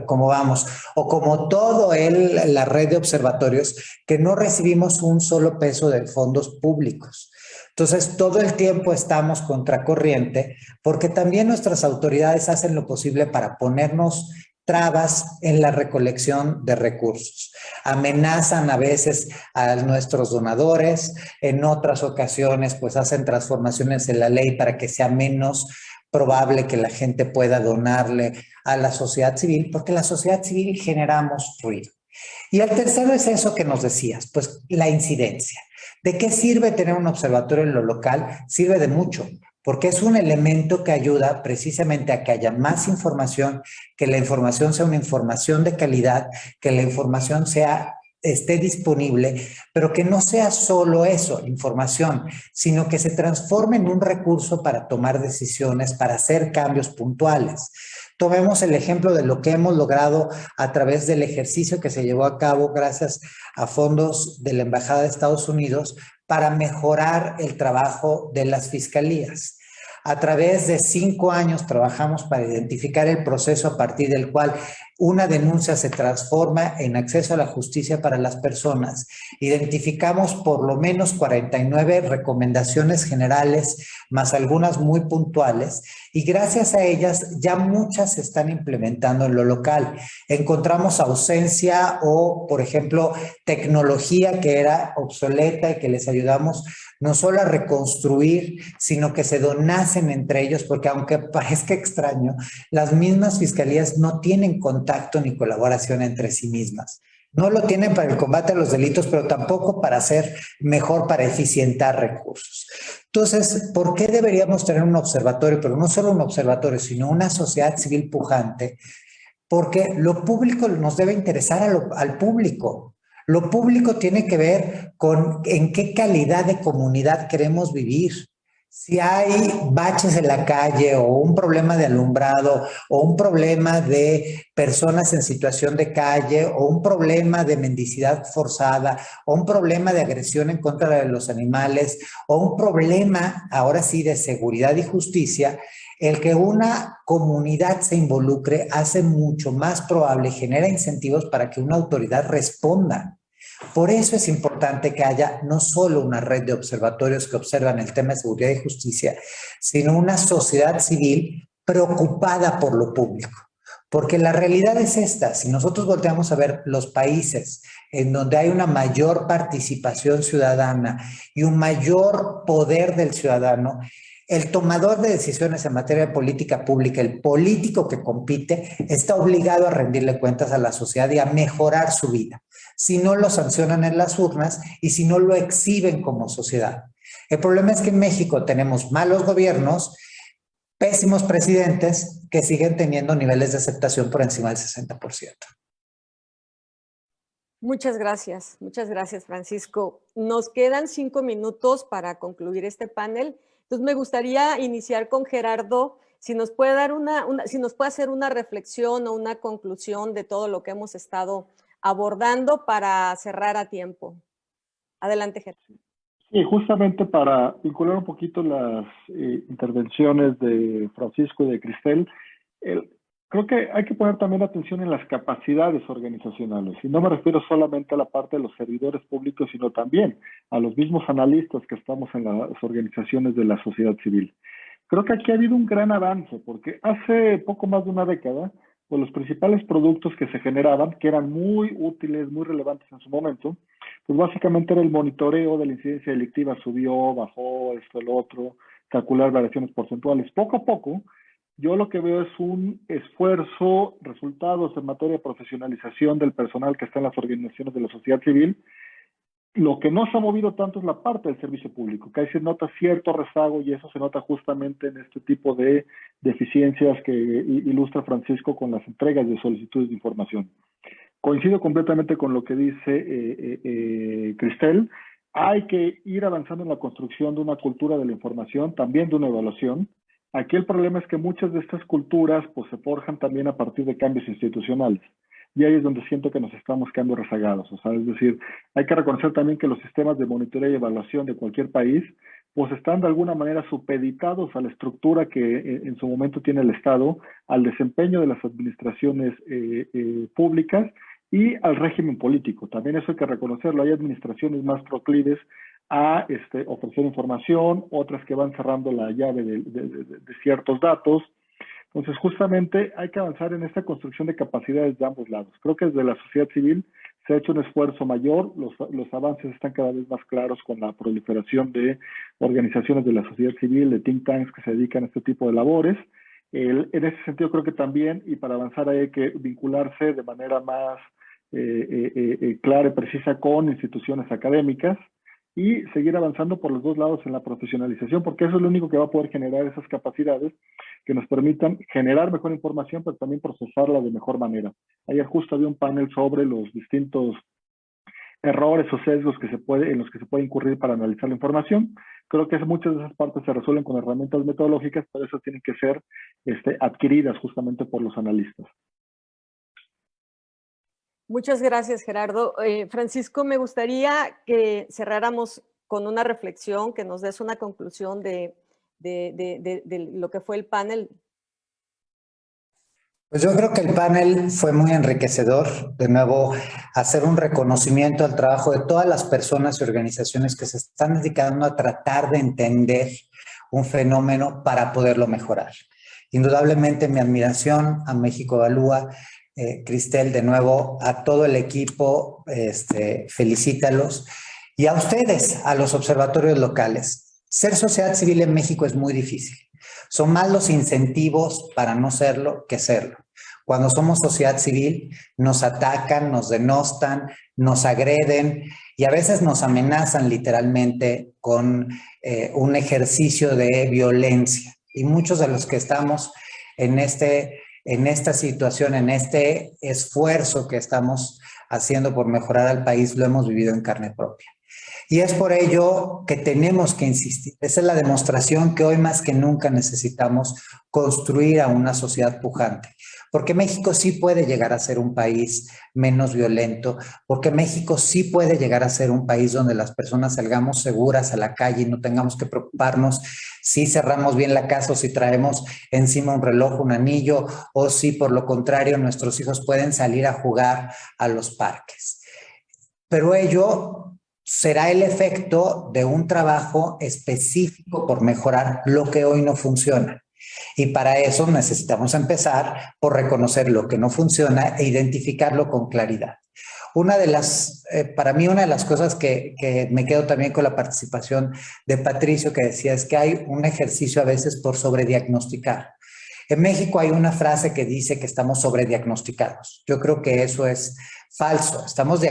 como Vamos, o como todo la red de observatorios, que no recibimos un solo peso de fondos públicos. Entonces, todo el tiempo estamos contracorriente, porque también nuestras autoridades hacen lo posible para ponernos trabas en la recolección de recursos. Amenazan a veces a nuestros donadores, en otras ocasiones pues hacen transformaciones en la ley para que sea menos probable que la gente pueda donarle a la sociedad civil, porque la sociedad civil generamos ruido. Y el tercero es eso que nos decías, pues la incidencia. ¿De qué sirve tener un observatorio en lo local? Sirve de mucho, porque es un elemento que ayuda precisamente a que haya más información, que la información sea una información de calidad, que la información esté disponible, pero que no sea solo eso, información, sino que se transforme en un recurso para tomar decisiones, para hacer cambios puntuales. Tomemos el ejemplo de lo que hemos logrado a través del ejercicio que se llevó a cabo gracias a fondos de la Embajada de Estados Unidos para mejorar el trabajo de las fiscalías. A través de 5 años trabajamos para identificar el proceso a partir del cual una denuncia se transforma en acceso a la justicia para las personas. Identificamos por lo menos 49 recomendaciones generales, más algunas muy puntuales, y gracias a ellas ya muchas se están implementando en lo local. Encontramos ausencia o, por ejemplo, tecnología que era obsoleta y que les ayudamos no solo a reconstruir, sino que se donasen entre ellos, porque aunque parezca extraño, las mismas fiscalías no tienen contacto ni colaboración entre sí mismas. No lo tienen para el combate a los delitos, pero tampoco para hacer mejor, para eficientar recursos. Entonces, ¿por qué deberíamos tener un observatorio? Pero no solo un observatorio, sino una sociedad civil pujante, porque lo público nos debe interesar al público. Lo público tiene que ver con en qué calidad de comunidad queremos vivir. Si hay baches en la calle o un problema de alumbrado o un problema de personas en situación de calle o un problema de mendicidad forzada o un problema de agresión en contra de los animales o un problema, ahora sí, de seguridad y justicia, el que una comunidad se involucre hace mucho más probable y genera incentivos para que una autoridad responda. Por eso es importante que haya no solo una red de observatorios que observan el tema de seguridad y justicia, sino una sociedad civil preocupada por lo público. Porque la realidad es esta, si nosotros volteamos a ver los países en donde hay una mayor participación ciudadana y un mayor poder del ciudadano, el tomador de decisiones en materia de política pública, el político que compite, está obligado a rendirle cuentas a la sociedad y a mejorar su vida. Si no lo sancionan en las urnas y si no lo exhiben como sociedad. El problema es que en México tenemos malos gobiernos, pésimos presidentes que siguen teniendo niveles de aceptación por encima del 60%. Muchas gracias, Francisco. Nos quedan 5 minutos para concluir este panel. Entonces me gustaría iniciar con Gerardo, si nos puede dar si nos puede hacer una reflexión o una conclusión de todo lo que hemos estado abordando para cerrar a tiempo. Adelante, Gerardo. Sí, justamente para vincular un poquito las intervenciones de Francisco y de Cristel, creo que hay que poner también atención en las capacidades organizacionales. Y no me refiero solamente a la parte de los servidores públicos, sino también a los mismos analistas que estamos en las organizaciones de la sociedad civil. Creo que aquí ha habido un gran avance, porque hace poco más de una década, pues los principales productos que se generaban, que eran muy útiles, muy relevantes en su momento, pues básicamente era el monitoreo de la incidencia delictiva, subió, bajó, esto, el otro, calcular variaciones porcentuales. Poco a poco, yo lo que veo es un esfuerzo, resultados en materia de profesionalización del personal que está en las organizaciones de la sociedad civil. Lo que no se ha movido tanto es la parte del servicio público, que ahí se nota cierto rezago y eso se nota justamente en este tipo de deficiencias que ilustra Francisco con las entregas de solicitudes de información. Coincido completamente con lo que dice Cristel. Hay que ir avanzando en la construcción de una cultura de la información, también de una evaluación. Aquí el problema es que muchas de estas culturas pues, se forjan también a partir de cambios institucionales. Y ahí es donde siento que nos estamos quedando rezagados. O sea, es decir, hay que reconocer también que los sistemas de monitoreo y evaluación de cualquier país pues están de alguna manera supeditados a la estructura que en su momento tiene el Estado, al desempeño de las administraciones públicas y al régimen político. También eso hay que reconocerlo. Hay administraciones más proclives a ofrecer información, otras que van cerrando la llave de ciertos datos. Entonces, justamente hay que avanzar en esta construcción de capacidades de ambos lados. Creo que desde la sociedad civil se ha hecho un esfuerzo mayor, los avances están cada vez más claros con la proliferación de organizaciones de la sociedad civil, de think tanks que se dedican a este tipo de labores. En ese sentido, creo que también, y para avanzar hay que vincularse de manera más clara y precisa con instituciones académicas, y seguir avanzando por los dos lados en la profesionalización, porque eso es lo único que va a poder generar esas capacidades que nos permitan generar mejor información, pero también procesarla de mejor manera. Ayer justo había un panel sobre los distintos errores o sesgos en los que se puede incurrir para analizar la información. Creo que muchas de esas partes se resuelven con herramientas metodológicas, pero esas tienen que ser adquiridas justamente por los analistas. Muchas gracias, Gerardo. Francisco, me gustaría que cerráramos con una reflexión, que nos des una conclusión de lo que fue el panel. Pues yo creo que el panel fue muy enriquecedor. De nuevo, hacer un reconocimiento al trabajo de todas las personas y organizaciones que se están dedicando a tratar de entender un fenómeno para poderlo mejorar. Indudablemente mi admiración a México Evalúa. Cristel, de nuevo, a todo el equipo, felicítalos. Y a ustedes, a los observatorios locales. Ser sociedad civil en México es muy difícil. Son más los incentivos para no serlo que serlo. Cuando somos sociedad civil, nos atacan, nos denostan, nos agreden y a veces nos amenazan literalmente con un ejercicio de violencia. Y muchos de los que estamos en esta situación, en este esfuerzo que estamos haciendo por mejorar al país, lo hemos vivido en carne propia. Y es por ello que tenemos que insistir. Esa es la demostración que hoy más que nunca necesitamos construir a una sociedad pujante. Porque México sí puede llegar a ser un país menos violento, porque México sí puede llegar a ser un país donde las personas salgamos seguras a la calle y no tengamos que preocuparnos si cerramos bien la casa o si traemos encima un reloj, un anillo, o si por lo contrario nuestros hijos pueden salir a jugar a los parques. Pero ello será el efecto de un trabajo específico por mejorar lo que hoy no funciona. Y para eso necesitamos empezar por reconocer lo que no funciona e identificarlo con claridad. Para mí una de las cosas que me quedo también con la participación de Patricio, que decía, es que hay un ejercicio a veces por sobrediagnosticar. En México hay una frase que dice que estamos sobrediagnosticados. Yo creo que eso es falso. Estamos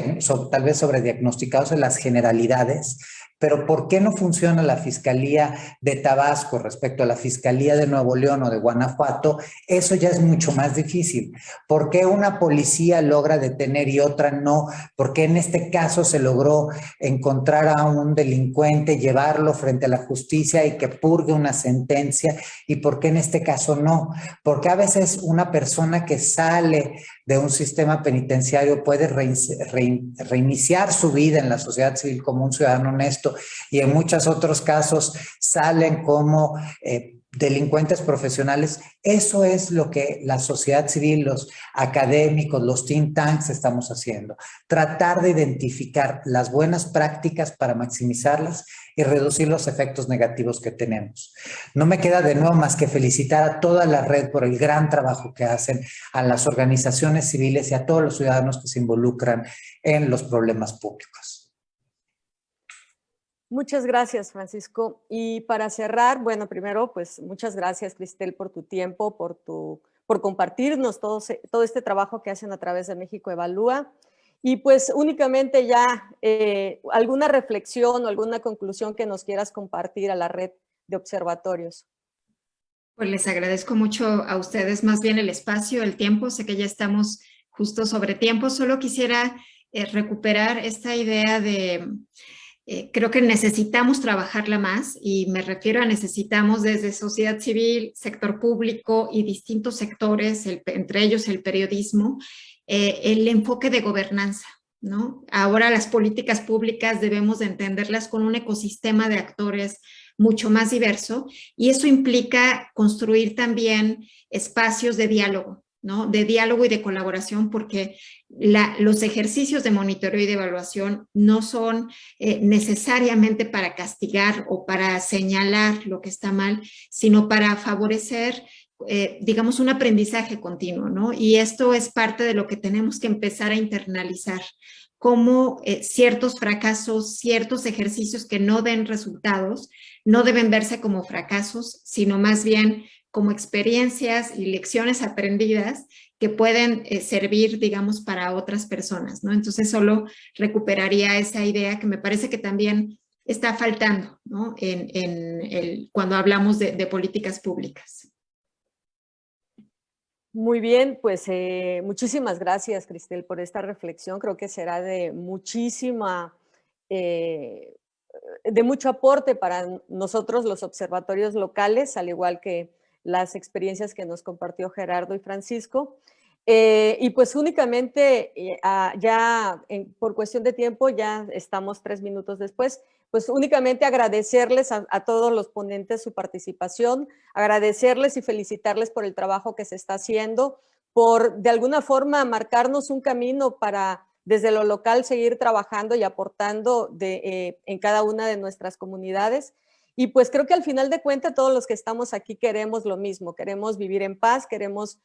tal vez sobrediagnosticados en las generalidades, pero ¿por qué no funciona la Fiscalía de Tabasco respecto a la Fiscalía de Nuevo León o de Guanajuato? Eso ya es mucho más difícil. ¿Por qué una policía logra detener y otra no? ¿Por qué en este caso se logró encontrar a un delincuente, llevarlo frente a la justicia y que purgue una sentencia? ¿Y por qué en este caso no? Porque a veces una persona que sale de un sistema penitenciario puede reiniciar su vida en la sociedad civil como un ciudadano honesto, y en muchos otros casos salen como delincuentes profesionales. Eso es lo que la sociedad civil, los académicos, los think tanks estamos haciendo. Tratar de identificar las buenas prácticas para maximizarlas y reducir los efectos negativos que tenemos. No me queda de nuevo más que felicitar a toda la red por el gran trabajo que hacen, a las organizaciones civiles y a todos los ciudadanos que se involucran en los problemas públicos. Muchas gracias, Francisco. Y para cerrar, bueno, primero, pues muchas gracias, Cristel, por tu tiempo, por compartirnos todo este trabajo que hacen a través de México Evalúa. Y pues únicamente ya alguna reflexión o alguna conclusión que nos quieras compartir a la red de observatorios. Pues les agradezco mucho a ustedes más bien el espacio, el tiempo. Sé que ya estamos justo sobre tiempo. Solo quisiera recuperar esta idea de... creo que necesitamos trabajarla más, y me refiero a necesitamos desde sociedad civil, sector público y distintos sectores, entre ellos el periodismo, el enfoque de gobernanza, ¿no? Ahora las políticas públicas debemos de entenderlas con un ecosistema de actores mucho más diverso, y eso implica construir también espacios de diálogo, ¿no? De diálogo y de colaboración, porque los ejercicios de monitoreo y de evaluación no son necesariamente para castigar o para señalar lo que está mal, sino para favorecer digamos, un aprendizaje continuo, ¿no? Y esto es parte de lo que tenemos que empezar a internalizar, cómo ciertos fracasos, ciertos ejercicios que no den resultados, no deben verse como fracasos, sino más bien como experiencias y lecciones aprendidas que pueden servir, digamos, para otras personas, ¿no? Entonces solo recuperaría esa idea que me parece que también está faltando, ¿no? Cuando hablamos de políticas públicas. Muy bien, pues muchísimas gracias, Cristel, por esta reflexión. Creo que será de mucho aporte para nosotros los observatorios locales, al igual que las experiencias que nos compartió Gerardo y Francisco. Y pues únicamente, por cuestión de tiempo, ya estamos 3 minutos después, pues únicamente agradecerles a todos los ponentes su participación, agradecerles y felicitarles por el trabajo que se está haciendo, por de alguna forma marcarnos un camino para desde lo local seguir trabajando y aportando en cada una de nuestras comunidades. Y pues creo que al final de cuentas todos los que estamos aquí queremos lo mismo, queremos vivir en paz, queremos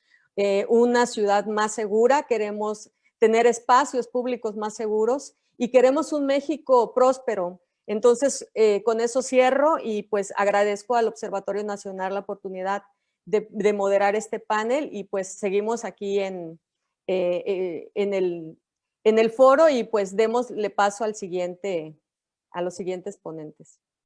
una ciudad más segura, queremos tener espacios públicos más seguros y queremos un México próspero. Entonces, con eso cierro y pues agradezco al Observatorio Nacional la oportunidad de moderar este panel y pues seguimos aquí en el foro y pues démosle paso a los siguientes ponentes.